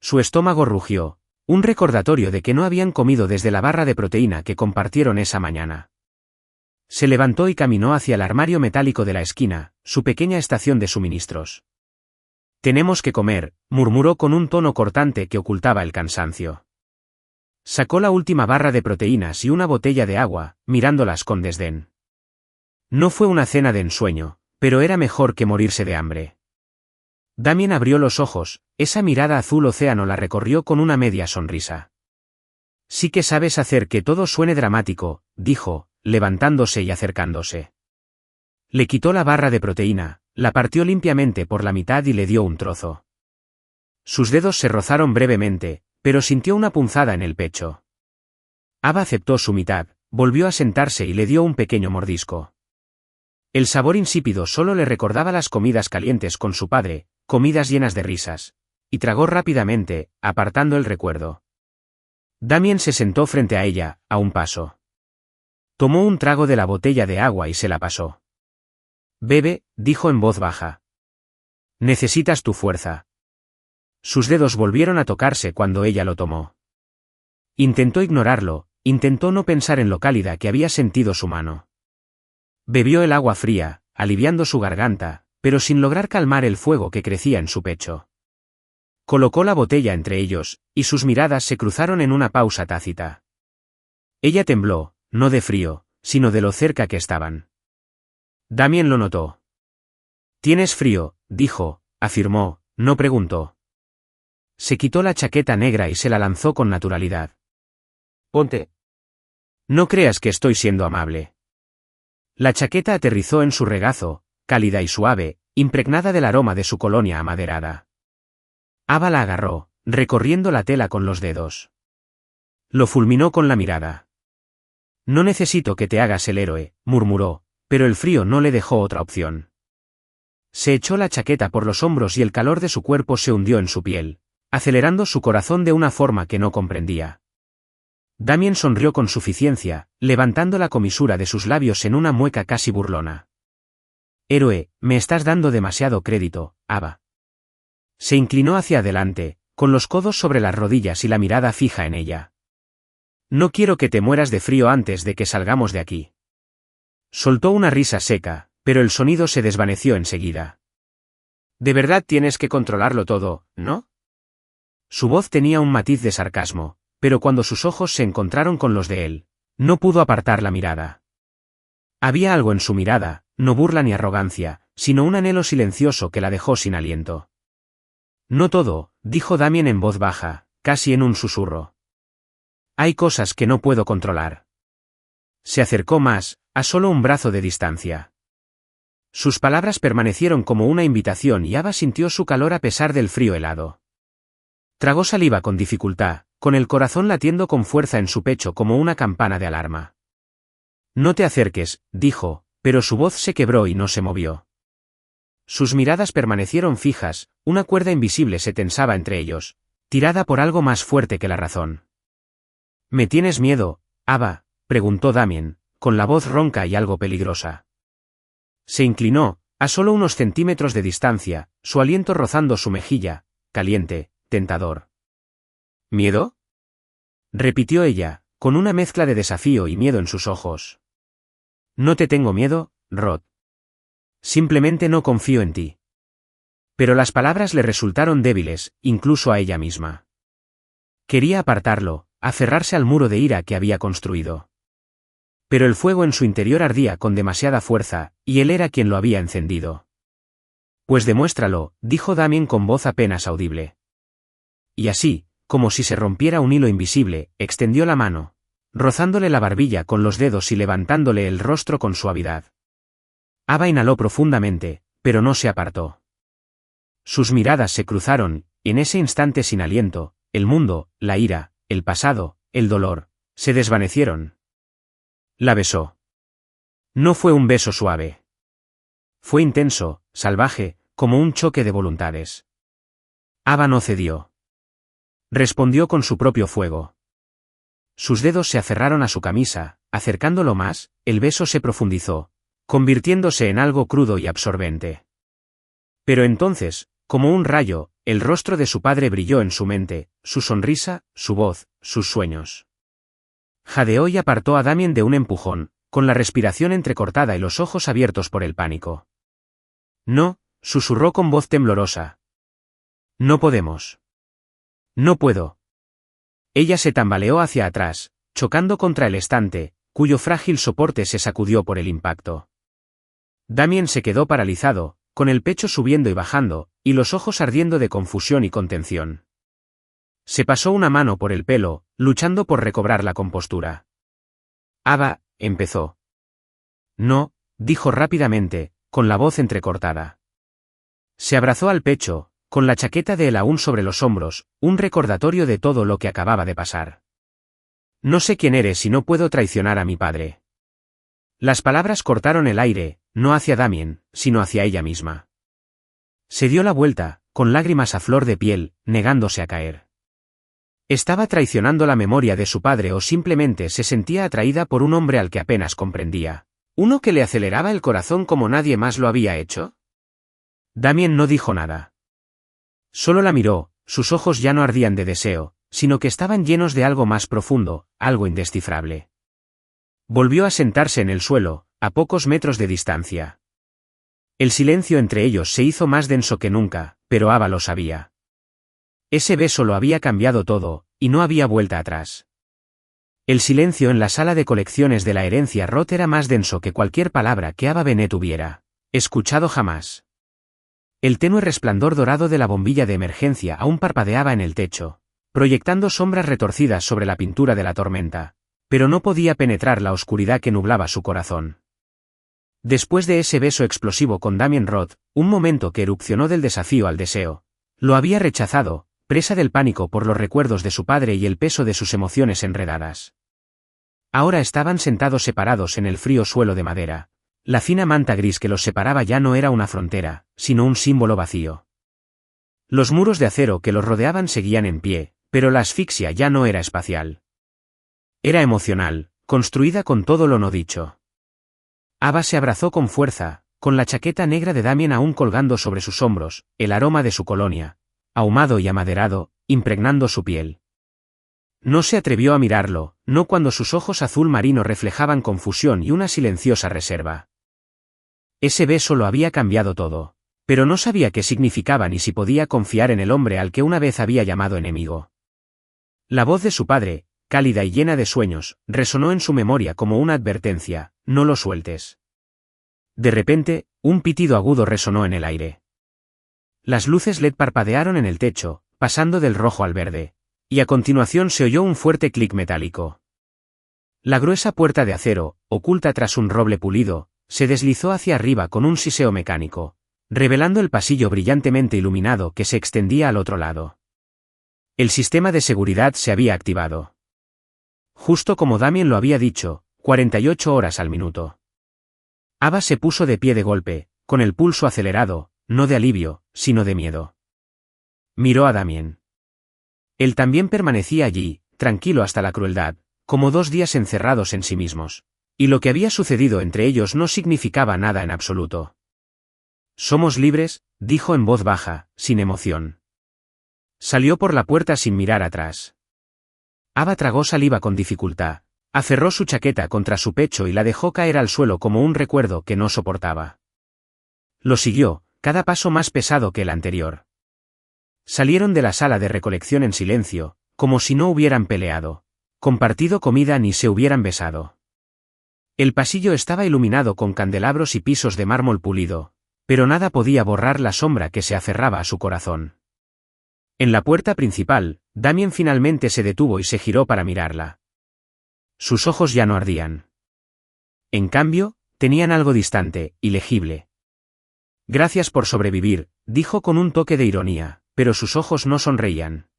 Su estómago rugió, un recordatorio de que no habían comido desde la barra de proteína que compartieron esa mañana. Se levantó y caminó hacia el armario metálico de la esquina, su pequeña estación de suministros. «Tenemos que comer», murmuró con un tono cortante que ocultaba el cansancio. Sacó la última barra de proteínas y una botella de agua, mirándolas con desdén. No fue una cena de ensueño, pero era mejor que morirse de hambre. Damien abrió los ojos, esa mirada azul océano la recorrió con una media sonrisa. «Sí que sabes hacer que todo suene dramático», dijo, levantándose y acercándose. Le quitó la barra de proteína, la partió limpiamente por la mitad y le dio un trozo. Sus dedos se rozaron brevemente, pero sintió una punzada en el pecho. Ava aceptó su mitad, volvió a sentarse y le dio un pequeño mordisco. El sabor insípido solo le recordaba las comidas calientes con su padre, comidas llenas de risas, y tragó rápidamente, apartando el recuerdo. Damien se sentó frente a ella, a un paso. Tomó un trago de la botella de agua y se la pasó. «Bebe», dijo en voz baja. «Necesitas tu fuerza». Sus dedos volvieron a tocarse cuando ella lo tomó. Intentó ignorarlo, intentó no pensar en lo cálida que había sentido su mano. Bebió el agua fría, aliviando su garganta, pero sin lograr calmar el fuego que crecía en su pecho. Colocó la botella entre ellos, y sus miradas se cruzaron en una pausa tácita. Ella tembló, no de frío, sino de lo cerca que estaban. Damien lo notó. «Tienes frío», dijo, afirmó, no preguntó. Se quitó la chaqueta negra y se la lanzó con naturalidad. «Ponte». «No creas que estoy siendo amable». La chaqueta aterrizó en su regazo, cálida y suave, impregnada del aroma de su colonia amaderada. Ava la agarró, recorriendo la tela con los dedos. Lo fulminó con la mirada. «No necesito que te hagas el héroe», murmuró, pero el frío no le dejó otra opción. Se echó la chaqueta por los hombros y el calor de su cuerpo se hundió en su piel, acelerando su corazón de una forma que no comprendía. Damien sonrió con suficiencia, levantando la comisura de sus labios en una mueca casi burlona. Héroe, me estás dando demasiado crédito, Ava. Se inclinó hacia adelante, con los codos sobre las rodillas y la mirada fija en ella. No quiero que te mueras de frío antes de que salgamos de aquí. Soltó una risa seca, pero el sonido se desvaneció enseguida. De verdad tienes que controlarlo todo, ¿no? Su voz tenía un matiz de sarcasmo, pero cuando sus ojos se encontraron con los de él, no pudo apartar la mirada. Había algo en su mirada, no burla ni arrogancia, sino un anhelo silencioso que la dejó sin aliento. No todo, dijo Damien en voz baja, casi en un susurro. Hay cosas que no puedo controlar. Se acercó más, a solo un brazo de distancia. Sus palabras permanecieron como una invitación y Ava sintió su calor a pesar del frío helado. Tragó saliva con dificultad, con el corazón latiendo con fuerza en su pecho como una campana de alarma. No te acerques, dijo, pero su voz se quebró y no se movió. Sus miradas permanecieron fijas, una cuerda invisible se tensaba entre ellos, tirada por algo más fuerte que la razón. ¿Me tienes miedo, Ava?, preguntó Damien, con la voz ronca y algo peligrosa. Se inclinó, a solo unos centímetros de distancia, su aliento rozando su mejilla, caliente, tentador. ¿Miedo?, repitió ella, con una mezcla de desafío y miedo en sus ojos. No te tengo miedo, Rod. Simplemente no confío en ti. Pero las palabras le resultaron débiles, incluso a ella misma. Quería apartarlo, aferrarse al muro de ira que había construido. Pero el fuego en su interior ardía con demasiada fuerza, y él era quien lo había encendido. Pues demuéstralo, dijo Damien con voz apenas audible. Y así, como si se rompiera un hilo invisible, extendió la mano, rozándole la barbilla con los dedos y levantándole el rostro con suavidad. Ava inhaló profundamente, pero no se apartó. Sus miradas se cruzaron, y en ese instante sin aliento, el mundo, la ira, el pasado, el dolor, se desvanecieron. La besó. No fue un beso suave. Fue intenso, salvaje, como un choque de voluntades. Ava no cedió. Respondió con su propio fuego. Sus dedos se aferraron a su camisa, acercándolo más, el beso se profundizó, convirtiéndose en algo crudo y absorbente. Pero entonces, como un rayo, el rostro de su padre brilló en su mente, su sonrisa, su voz, sus sueños. Jadeó y apartó a Damien de un empujón, con la respiración entrecortada y los ojos abiertos por el pánico. No, susurró con voz temblorosa. No podemos. No puedo. Ella se tambaleó hacia atrás, chocando contra el estante, cuyo frágil soporte se sacudió por el impacto. Damien se quedó paralizado, con el pecho subiendo y bajando, y los ojos ardiendo de confusión y contención. Se pasó una mano por el pelo, luchando por recobrar la compostura. Ava, empezó. No, dijo rápidamente, con la voz entrecortada. Se abrazó al pecho, con la chaqueta de él aún sobre los hombros, un recordatorio de todo lo que acababa de pasar. No sé quién eres y no puedo traicionar a mi padre. Las palabras cortaron el aire, no hacia Damien, sino hacia ella misma. Se dio la vuelta, con lágrimas a flor de piel, negándose a caer. ¿Estaba traicionando la memoria de su padre o simplemente se sentía atraída por un hombre al que apenas comprendía? ¿Uno que le aceleraba el corazón como nadie más lo había hecho? Damien no dijo nada. Solo la miró, sus ojos ya no ardían de deseo, sino que estaban llenos de algo más profundo, algo indescifrable. Volvió a sentarse en el suelo, a pocos metros de distancia. El silencio entre ellos se hizo más denso que nunca, pero Ava lo sabía. Ese beso lo había cambiado todo, y no había vuelta atrás. El silencio en la sala de colecciones de la herencia Roth era más denso que cualquier palabra que Ava Bennett hubiera escuchado jamás. El tenue resplandor dorado de la bombilla de emergencia aún parpadeaba en el techo, proyectando sombras retorcidas sobre la pintura de la tormenta, pero no podía penetrar la oscuridad que nublaba su corazón. Después de ese beso explosivo con Damien Roth, un momento que erupcionó del desafío al deseo, lo había rechazado, presa del pánico por los recuerdos de su padre y el peso de sus emociones enredadas. Ahora estaban sentados separados en el frío suelo de madera. La fina manta gris que los separaba ya no era una frontera, sino un símbolo vacío. Los muros de acero que los rodeaban seguían en pie, pero la asfixia ya no era espacial. Era emocional, construida con todo lo no dicho. Ava se abrazó con fuerza, con la chaqueta negra de Damien aún colgando sobre sus hombros, el aroma de su colonia, ahumado y amaderado, impregnando su piel. No se atrevió a mirarlo, no cuando sus ojos azul marino reflejaban confusión y una silenciosa reserva. Ese beso lo había cambiado todo, pero no sabía qué significaba ni si podía confiar en el hombre al que una vez había llamado enemigo. La voz de su padre, cálida y llena de sueños, resonó en su memoria como una advertencia: no lo sueltes. De repente, un pitido agudo resonó en el aire. Las luces LED parpadearon en el techo, pasando del rojo al verde, y a continuación se oyó un fuerte clic metálico. La gruesa puerta de acero, oculta tras un roble pulido, se deslizó hacia arriba con un siseo mecánico, revelando el pasillo brillantemente iluminado que se extendía al otro lado. El sistema de seguridad se había activado. Justo como Damien lo había dicho, 48 horas al minuto. Ava se puso de pie de golpe, con el pulso acelerado, no de alivio, sino de miedo. Miró a Damien. Él también permanecía allí, tranquilo hasta la crueldad, como 2 días encerrados en sí mismos. Y lo que había sucedido entre ellos no significaba nada en absoluto. «Somos libres», dijo en voz baja, sin emoción. Salió por la puerta sin mirar atrás. Ava tragó saliva con dificultad, aferró su chaqueta contra su pecho y la dejó caer al suelo como un recuerdo que no soportaba. Lo siguió, cada paso más pesado que el anterior. Salieron de la sala de recolección en silencio, como si no hubieran peleado, compartido comida ni se hubieran besado. El pasillo estaba iluminado con candelabros y pisos de mármol pulido, pero nada podía borrar la sombra que se aferraba a su corazón. En la puerta principal, Damien finalmente se detuvo y se giró para mirarla. Sus ojos ya no ardían. En cambio, tenían algo distante, ilegible. «Gracias por sobrevivir», dijo con un toque de ironía, pero sus ojos no sonreían.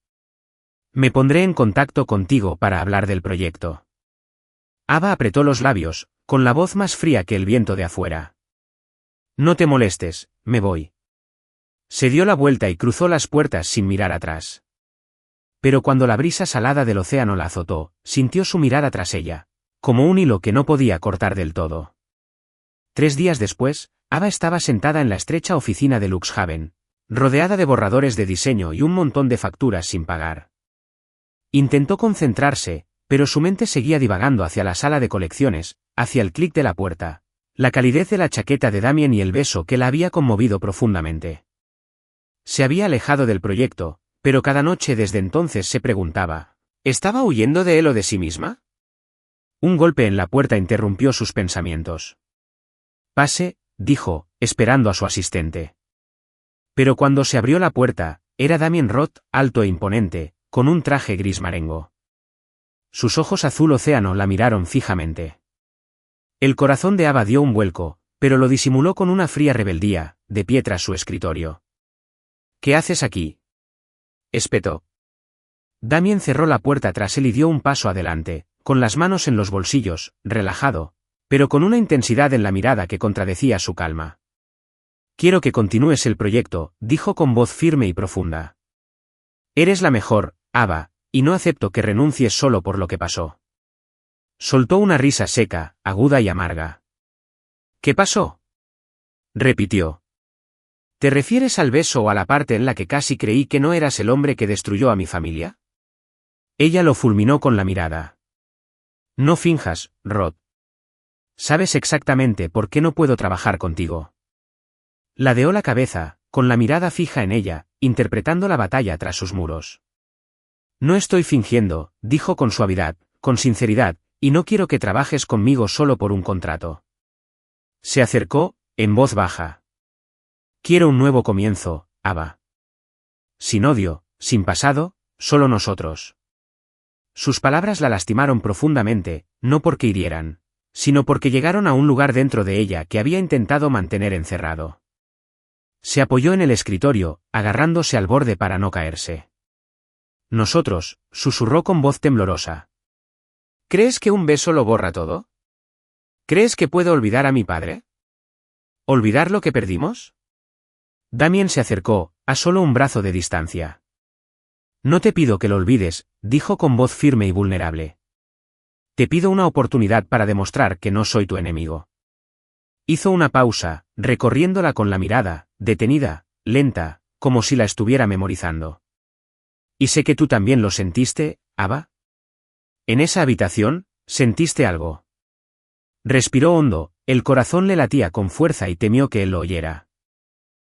«Me pondré en contacto contigo para hablar del proyecto». Ava apretó los labios, con la voz más fría que el viento de afuera. «No te molestes, me voy». Se dio la vuelta y cruzó las puertas sin mirar atrás. Pero cuando la brisa salada del océano la azotó, sintió su mirada tras ella, como un hilo que no podía cortar del todo. 3 días después, Ava estaba sentada en la estrecha oficina de Luxhaven, rodeada de borradores de diseño y un montón de facturas sin pagar. Intentó concentrarse, pero su mente seguía divagando hacia la sala de colecciones, hacia el clic de la puerta, la calidez de la chaqueta de Damien y el beso que la había conmovido profundamente. Se había alejado del proyecto, pero cada noche desde entonces se preguntaba, ¿estaba huyendo de él o de sí misma? Un golpe en la puerta interrumpió sus pensamientos. «Pase», dijo, esperando a su asistente. Pero cuando se abrió la puerta, era Damien Roth, alto e imponente, con un traje gris marengo. Sus ojos azul océano la miraron fijamente. El corazón de Ava dio un vuelco, pero lo disimuló con una fría rebeldía, de pie tras su escritorio. «¿Qué haces aquí?», espetó. Damien cerró la puerta tras él y dio un paso adelante, con las manos en los bolsillos, relajado, pero con una intensidad en la mirada que contradecía su calma. «Quiero que continúes el proyecto», dijo con voz firme y profunda. «Eres la mejor, Ava, y no acepto que renuncies solo por lo que pasó». Soltó una risa seca, aguda y amarga. «¿Qué pasó?», repitió. «¿Te refieres al beso o a la parte en la que casi creí que no eras el hombre que destruyó a mi familia?». Ella lo fulminó con la mirada. «No finjas, Rod. Sabes exactamente por qué no puedo trabajar contigo». Ladeó la cabeza, con la mirada fija en ella, interpretando la batalla tras sus muros. «No estoy fingiendo», dijo con suavidad, con sinceridad, «y no quiero que trabajes conmigo solo por un contrato». Se acercó, en voz baja. «Quiero un nuevo comienzo, Ava. Sin odio, sin pasado, solo nosotros». Sus palabras la lastimaron profundamente, no porque hirieran, sino porque llegaron a un lugar dentro de ella que había intentado mantener encerrado. Se apoyó en el escritorio, agarrándose al borde para no caerse. «Nosotros», susurró con voz temblorosa. «¿Crees que un beso lo borra todo? ¿Crees que puedo olvidar a mi padre? ¿Olvidar lo que perdimos?». Damien se acercó, a solo un brazo de distancia. «No te pido que lo olvides», dijo con voz firme y vulnerable. Te pido una oportunidad para demostrar que no soy tu enemigo. Hizo una pausa, recorriéndola con la mirada, detenida, lenta, como si la estuviera memorizando. Y sé que tú también lo sentiste, Ava. En esa habitación, sentiste algo. Respiró hondo, el corazón le latía con fuerza y temió que él lo oyera.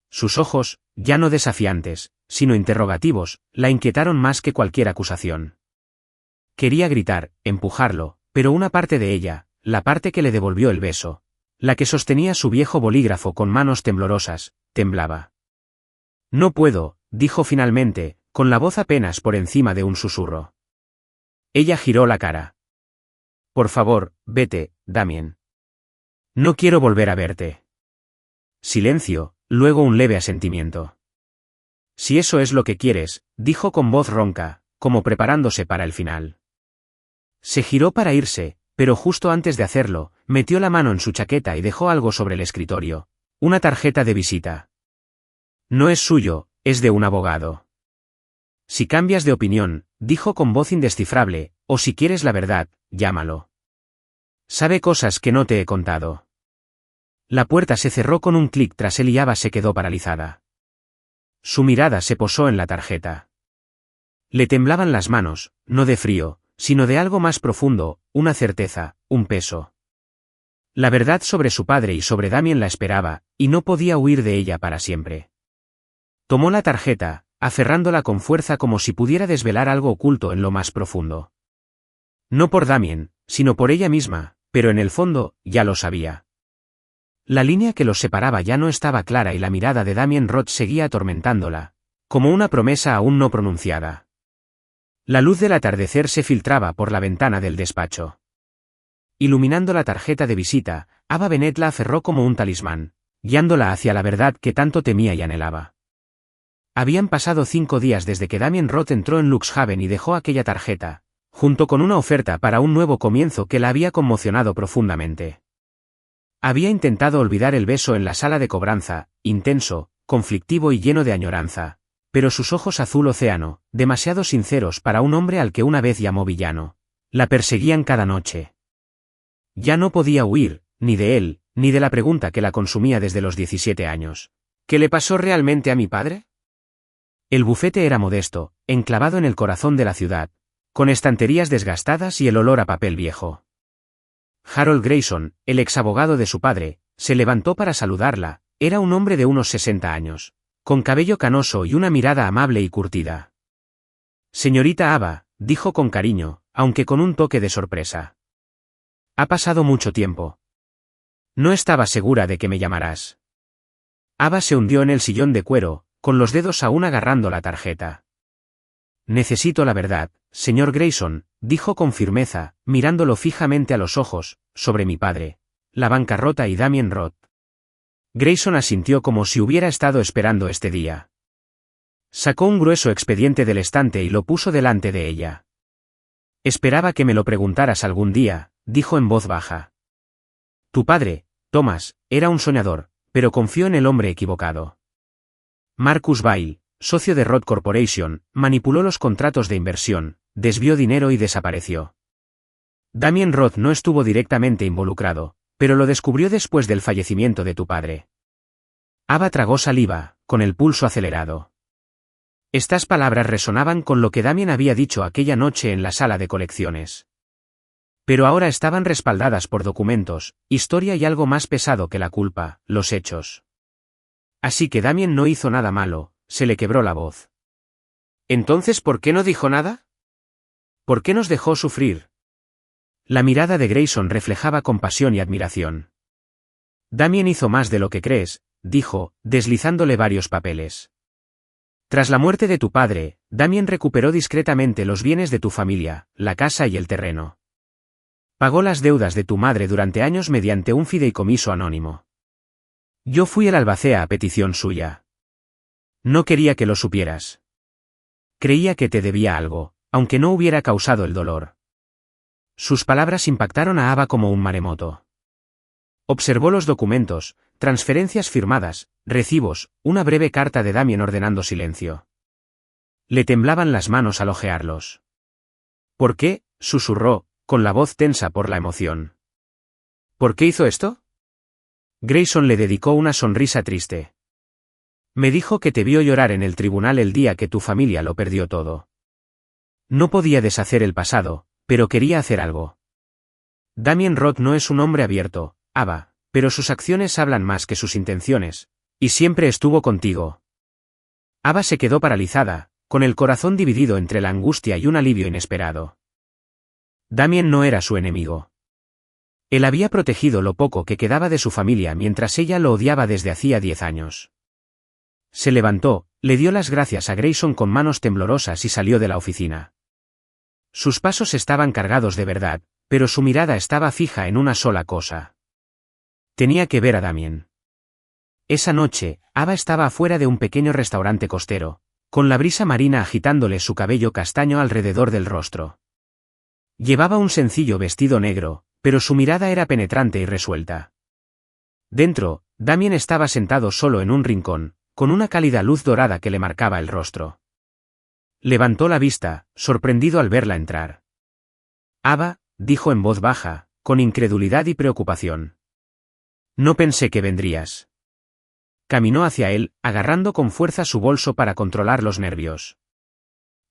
Sus ojos, ya no desafiantes, sino interrogativos, la inquietaron más que cualquier acusación. Quería gritar, empujarlo, pero una parte de ella, la parte que le devolvió el beso, la que sostenía su viejo bolígrafo con manos temblorosas, temblaba. No puedo, dijo finalmente, con la voz apenas por encima de un susurro. Ella giró la cara. Por favor, vete, Damien. No quiero volver a verte. Silencio, luego un leve asentimiento. Si eso es lo que quieres, dijo con voz ronca, como preparándose para el final. Se giró para irse, pero justo antes de hacerlo, metió la mano en su chaqueta y dejó algo sobre el escritorio. Una tarjeta de visita. No es suyo, es de un abogado. Si cambias de opinión, dijo con voz indescifrable, o si quieres la verdad, llámalo. Sabe cosas que no te he contado. La puerta se cerró con un clic tras él y Ava se quedó paralizada. Su mirada se posó en la tarjeta. Le temblaban las manos, no de frío, sino de algo más profundo, una certeza, un peso. La verdad sobre su padre y sobre Damien la esperaba, y no podía huir de ella para siempre. Tomó la tarjeta, aferrándola con fuerza como si pudiera desvelar algo oculto en lo más profundo. No por Damien, sino por ella misma, pero en el fondo, ya lo sabía. La línea que los separaba ya no estaba clara y la mirada de Damien Roth seguía atormentándola, como una promesa aún no pronunciada. La luz del atardecer se filtraba por la ventana del despacho. Iluminando la tarjeta de visita, Ava Bennett la aferró como un talismán, guiándola hacia la verdad que tanto temía y anhelaba. Habían pasado 5 días desde que Damien Roth entró en Luxhaven y dejó aquella tarjeta, junto con una oferta para un nuevo comienzo que la había conmocionado profundamente. Había intentado olvidar el beso en la sala de cobranza, intenso, conflictivo y lleno de añoranza, pero sus ojos azul océano, demasiado sinceros para un hombre al que una vez llamó villano, la perseguían cada noche. Ya no podía huir, ni de él, ni de la pregunta que la consumía desde los 17 años. ¿Qué le pasó realmente a mi padre? El bufete era modesto, enclavado en el corazón de la ciudad, con estanterías desgastadas y el olor a papel viejo. Harold Grayson, el exabogado de su padre, se levantó para saludarla. Era un hombre de unos 60 años, con cabello canoso y una mirada amable y curtida. Señorita Ava, dijo con cariño, aunque con un toque de sorpresa. Ha pasado mucho tiempo. No estaba segura de que me llamarás. Ava se hundió en el sillón de cuero, con los dedos aún agarrando la tarjeta. Necesito la verdad, señor Grayson, dijo con firmeza, mirándolo fijamente a los ojos, sobre mi padre, la bancarrota y Damien Roth. Grayson asintió como si hubiera estado esperando este día. Sacó un grueso expediente del estante y lo puso delante de ella. Esperaba que me lo preguntaras algún día, dijo en voz baja. Tu padre, Thomas, era un soñador, pero confió en el hombre equivocado. Marcus Vail, socio de Roth Corporation, manipuló los contratos de inversión, desvió dinero y desapareció. Damien Roth no estuvo directamente involucrado, pero lo descubrió después del fallecimiento de tu padre. Ava tragó saliva, con el pulso acelerado. Estas palabras resonaban con lo que Damien había dicho aquella noche en la sala de colecciones. Pero ahora estaban respaldadas por documentos, historia y algo más pesado que la culpa, los hechos. Así que Damien no hizo nada malo, se le quebró la voz. ¿Entonces por qué no dijo nada? ¿Por qué nos dejó sufrir? La mirada de Grayson reflejaba compasión y admiración. Damien hizo más de lo que crees, dijo, deslizándole varios papeles. Tras la muerte de tu padre, Damien recuperó discretamente los bienes de tu familia, la casa y el terreno. Pagó las deudas de tu madre durante años mediante un fideicomiso anónimo. Yo fui el albacea a petición suya. No quería que lo supieras. Creía que te debía algo, aunque no hubiera causado el dolor. Sus palabras impactaron a Ava como un maremoto. Observó los documentos, transferencias firmadas, recibos, una breve carta de Damien ordenando silencio. Le temblaban las manos al hojearlos. ¿Por qué?, susurró, con la voz tensa por la emoción. ¿Por qué hizo esto? Grayson le dedicó una sonrisa triste. Me dijo que te vio llorar en el tribunal el día que tu familia lo perdió todo. No podía deshacer el pasado, pero quería hacer algo. Damien Roth no es un hombre abierto, Ava, pero sus acciones hablan más que sus intenciones, y siempre estuvo contigo. Ava se quedó paralizada, con el corazón dividido entre la angustia y un alivio inesperado. Damien no era su enemigo. Él había protegido lo poco que quedaba de su familia mientras ella lo odiaba desde hacía 10 años. Se levantó, le dio las gracias a Grayson con manos temblorosas y salió de la oficina. Sus pasos estaban cargados de verdad, pero su mirada estaba fija en una sola cosa. Tenía que ver a Damien. Esa noche, Ava estaba afuera de un pequeño restaurante costero, con la brisa marina agitándole su cabello castaño alrededor del rostro. Llevaba un sencillo vestido negro, pero su mirada era penetrante y resuelta. Dentro, Damien estaba sentado solo en un rincón, con una cálida luz dorada que le marcaba el rostro. Levantó la vista, sorprendido al verla entrar. Ava, dijo en voz baja, con incredulidad y preocupación. No pensé que vendrías. Caminó hacia él, agarrando con fuerza su bolso para controlar los nervios.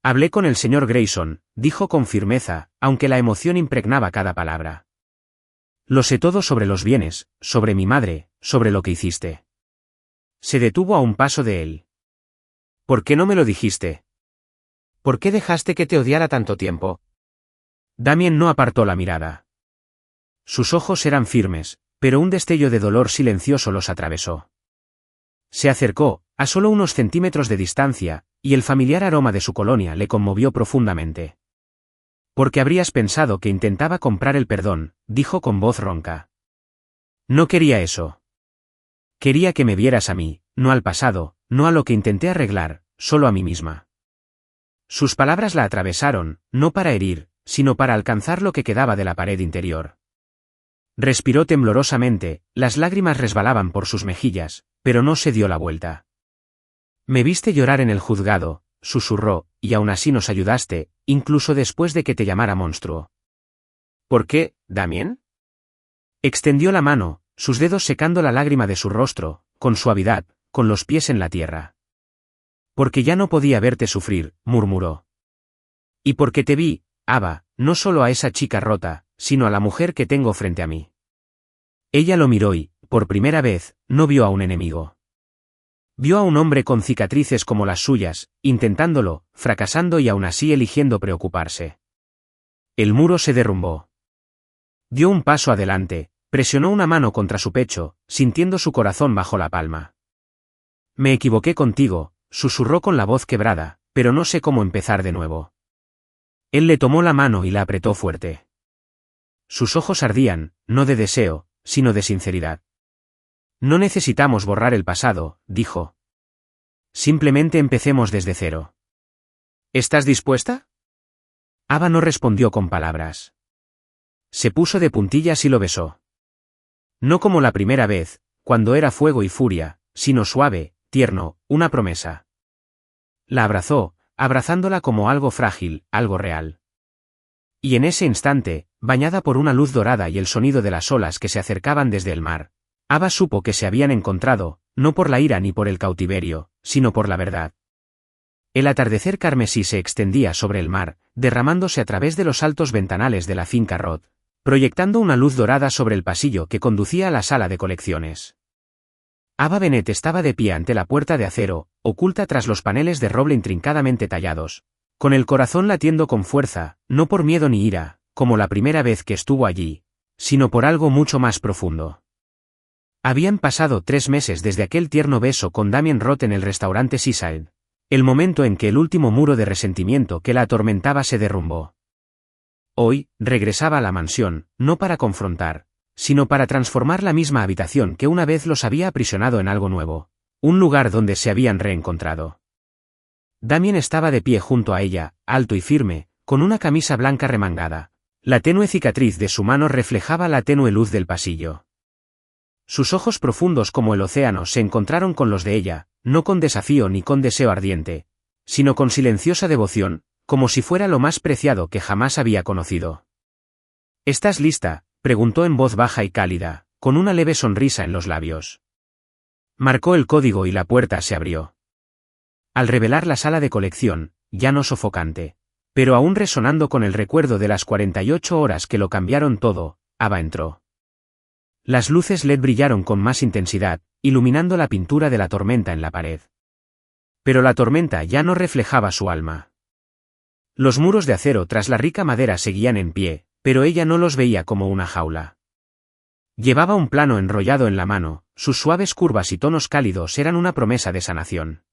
Hablé con el señor Grayson, dijo con firmeza, aunque la emoción impregnaba cada palabra. Lo sé todo sobre los bienes, sobre mi madre, sobre lo que hiciste. Se detuvo a un paso de él. ¿Por qué no me lo dijiste? ¿Por qué dejaste que te odiara tanto tiempo? Damien no apartó la mirada. Sus ojos eran firmes, pero un destello de dolor silencioso los atravesó. Se acercó, a solo unos centímetros de distancia, y el familiar aroma de su colonia le conmovió profundamente. Porque habrías pensado que intentaba comprar el perdón, dijo con voz ronca. No quería eso. Quería que me vieras a mí, no al pasado, no a lo que intenté arreglar, solo a mí misma. Sus palabras la atravesaron, no para herir, sino para alcanzar lo que quedaba de la pared interior. Respiró temblorosamente, las lágrimas resbalaban por sus mejillas, pero no se dio la vuelta. Me viste llorar en el juzgado, susurró, y aún así nos ayudaste, incluso después de que te llamara monstruo. ¿Por qué, Damien? Extendió la mano, sus dedos secando la lágrima de su rostro, con suavidad, con los pies en la tierra. Porque ya no podía verte sufrir, murmuró. Y porque te vi, Ava, no solo a esa chica rota, sino a la mujer que tengo frente a mí. Ella lo miró y, por primera vez, no vio a un enemigo. Vio a un hombre con cicatrices como las suyas, intentándolo, fracasando y aún así eligiendo preocuparse. El muro se derrumbó. Dio un paso adelante, presionó una mano contra su pecho, sintiendo su corazón bajo la palma. Me equivoqué contigo, susurró con la voz quebrada, pero no sé cómo empezar de nuevo. Él le tomó la mano y la apretó fuerte. Sus ojos ardían, no de deseo, sino de sinceridad. No necesitamos borrar el pasado, dijo. Simplemente empecemos desde cero. ¿Estás dispuesta? Ava no respondió con palabras. Se puso de puntillas y lo besó. No como la primera vez, cuando era fuego y furia, sino suave, tierno, una promesa. La abrazó, abrazándola como algo frágil, algo real. Y en ese instante, bañada por una luz dorada y el sonido de las olas que se acercaban desde el mar, Ava supo que se habían encontrado, no por la ira ni por el cautiverio, sino por la verdad. El atardecer carmesí se extendía sobre el mar, derramándose a través de los altos ventanales de la finca Roth, proyectando una luz dorada sobre el pasillo que conducía a la sala de colecciones. Ava Bennett estaba de pie ante la puerta de acero, oculta tras los paneles de roble intrincadamente tallados, con el corazón latiendo con fuerza, no por miedo ni ira, como la primera vez que estuvo allí, sino por algo mucho más profundo. Habían pasado 3 meses desde aquel tierno beso con Damien Roth en el restaurante Seaside, el momento en que el último muro de resentimiento que la atormentaba se derrumbó. Hoy, regresaba a la mansión, no para confrontar, sino para transformar la misma habitación que una vez los había aprisionado en algo nuevo, un lugar donde se habían reencontrado. Damien estaba de pie junto a ella, alto y firme, con una camisa blanca remangada. La tenue cicatriz de su mano reflejaba la tenue luz del pasillo. Sus ojos profundos como el océano se encontraron con los de ella, no con desafío ni con deseo ardiente, sino con silenciosa devoción, como si fuera lo más preciado que jamás había conocido. ¿Estás lista?, preguntó en voz baja y cálida, con una leve sonrisa en los labios. Marcó el código y la puerta se abrió. Al revelar la sala de colección, ya no sofocante, pero aún resonando con el recuerdo de las 48 horas que lo cambiaron todo, Ava entró. Las luces LED brillaron con más intensidad, iluminando la pintura de la tormenta en la pared. Pero la tormenta ya no reflejaba su alma. Los muros de acero tras la rica madera seguían en pie, pero ella no los veía como una jaula. Llevaba un plano enrollado en la mano, sus suaves curvas y tonos cálidos eran una promesa de sanación.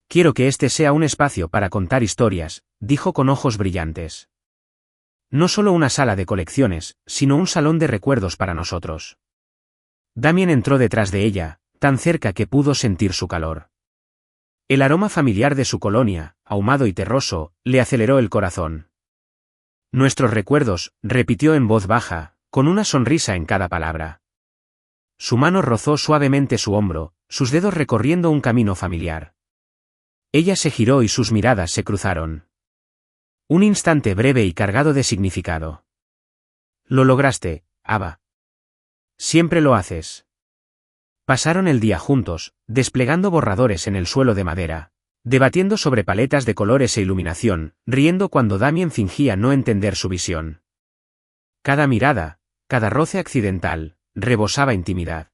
Quiero que este sea un espacio para contar historias, dijo con ojos brillantes. No solo una sala de colecciones, sino un salón de recuerdos para nosotros. Damien entró detrás de ella, tan cerca que pudo sentir su calor. El aroma familiar de su colonia, ahumado y terroso, le aceleró el corazón. Nuestros recuerdos, repitió en voz baja, con una sonrisa en cada palabra. Su mano rozó suavemente su hombro, sus dedos recorriendo un camino familiar. Ella se giró y sus miradas se cruzaron. Un instante breve y cargado de significado. Lo lograste, Ava. Siempre lo haces. Pasaron el día juntos, desplegando borradores en el suelo de madera, debatiendo sobre paletas de colores e iluminación, riendo cuando Damien fingía no entender su visión. Cada mirada, cada roce accidental, rebosaba intimidad.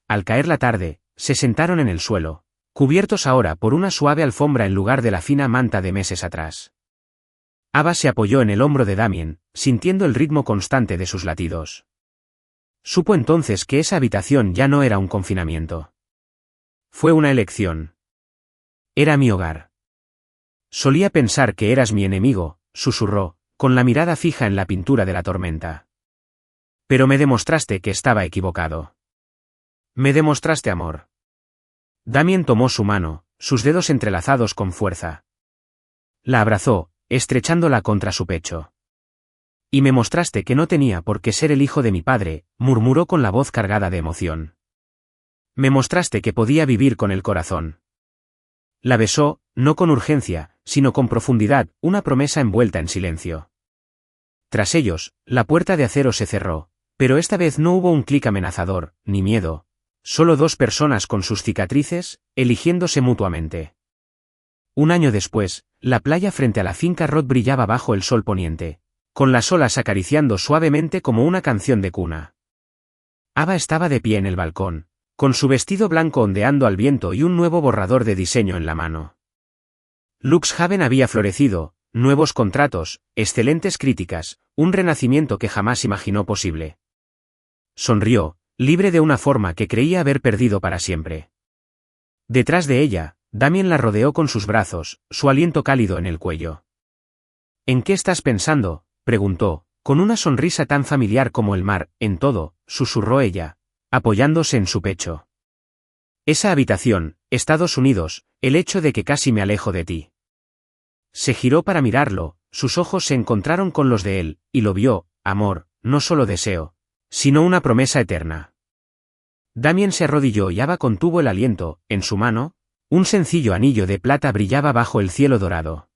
Al caer la tarde, se sentaron en el suelo, cubiertos ahora por una suave alfombra en lugar de la fina manta de meses atrás. Ava se apoyó en el hombro de Damien, sintiendo el ritmo constante de sus latidos. Supo entonces que esa habitación ya no era un confinamiento. Fue una elección. Era mi hogar. Solía pensar que eras mi enemigo, susurró, con la mirada fija en la pintura de la tormenta. Pero me demostraste que estaba equivocado. Me demostraste amor. Damien tomó su mano, sus dedos entrelazados con fuerza. La abrazó, estrechándola contra su pecho. Y me mostraste que no tenía por qué ser el hijo de mi padre, murmuró con la voz cargada de emoción. Me mostraste que podía vivir con el corazón. La besó, no con urgencia, sino con profundidad, una promesa envuelta en silencio. Tras ellos, la puerta de acero se cerró, pero esta vez no hubo un clic amenazador, ni miedo. Solo dos personas con sus cicatrices, eligiéndose mutuamente. Un año después, la playa frente a la finca Roth brillaba bajo el sol poniente, con las olas acariciando suavemente como una canción de cuna. Ava estaba de pie en el balcón, con su vestido blanco ondeando al viento y un nuevo borrador de diseño en la mano. Luxhaven había florecido, nuevos contratos, excelentes críticas, un renacimiento que jamás imaginó posible. Sonrió, libre de una forma que creía haber perdido para siempre. Detrás de ella, Damien la rodeó con sus brazos, su aliento cálido en el cuello. ¿En qué estás pensando?, preguntó, con una sonrisa tan familiar como el mar, en todo, susurró ella, apoyándose en su pecho. Esa habitación, Estados Unidos, el hecho de que casi me alejo de ti. Se giró para mirarlo, sus ojos se encontraron con los de él, y lo vio, amor, no solo deseo, sino una promesa eterna. Damien se arrodilló y Ava contuvo el aliento, en su mano, un sencillo anillo de plata brillaba bajo el cielo dorado.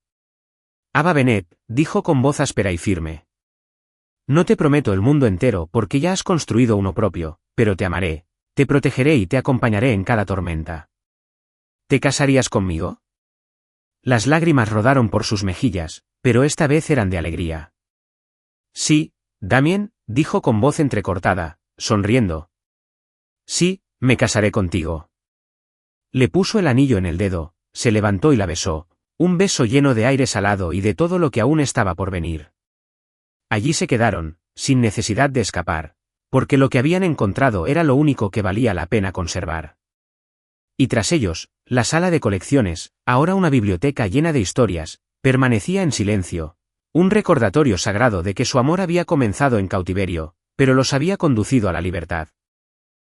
Ava Bennett, dijo con voz áspera y firme. No te prometo el mundo entero porque ya has construido uno propio, pero te amaré, te protegeré y te acompañaré en cada tormenta. ¿Te casarías conmigo? Las lágrimas rodaron por sus mejillas, pero esta vez eran de alegría. Sí, Damien, dijo con voz entrecortada, sonriendo. Sí, me casaré contigo. Le puso el anillo en el dedo, se levantó y la besó, un beso lleno de aire salado y de todo lo que aún estaba por venir. Allí se quedaron, sin necesidad de escapar, porque lo que habían encontrado era lo único que valía la pena conservar. Y tras ellos, la sala de colecciones, ahora una biblioteca llena de historias, permanecía en silencio, un recordatorio sagrado de que su amor había comenzado en cautiverio, pero los había conducido a la libertad.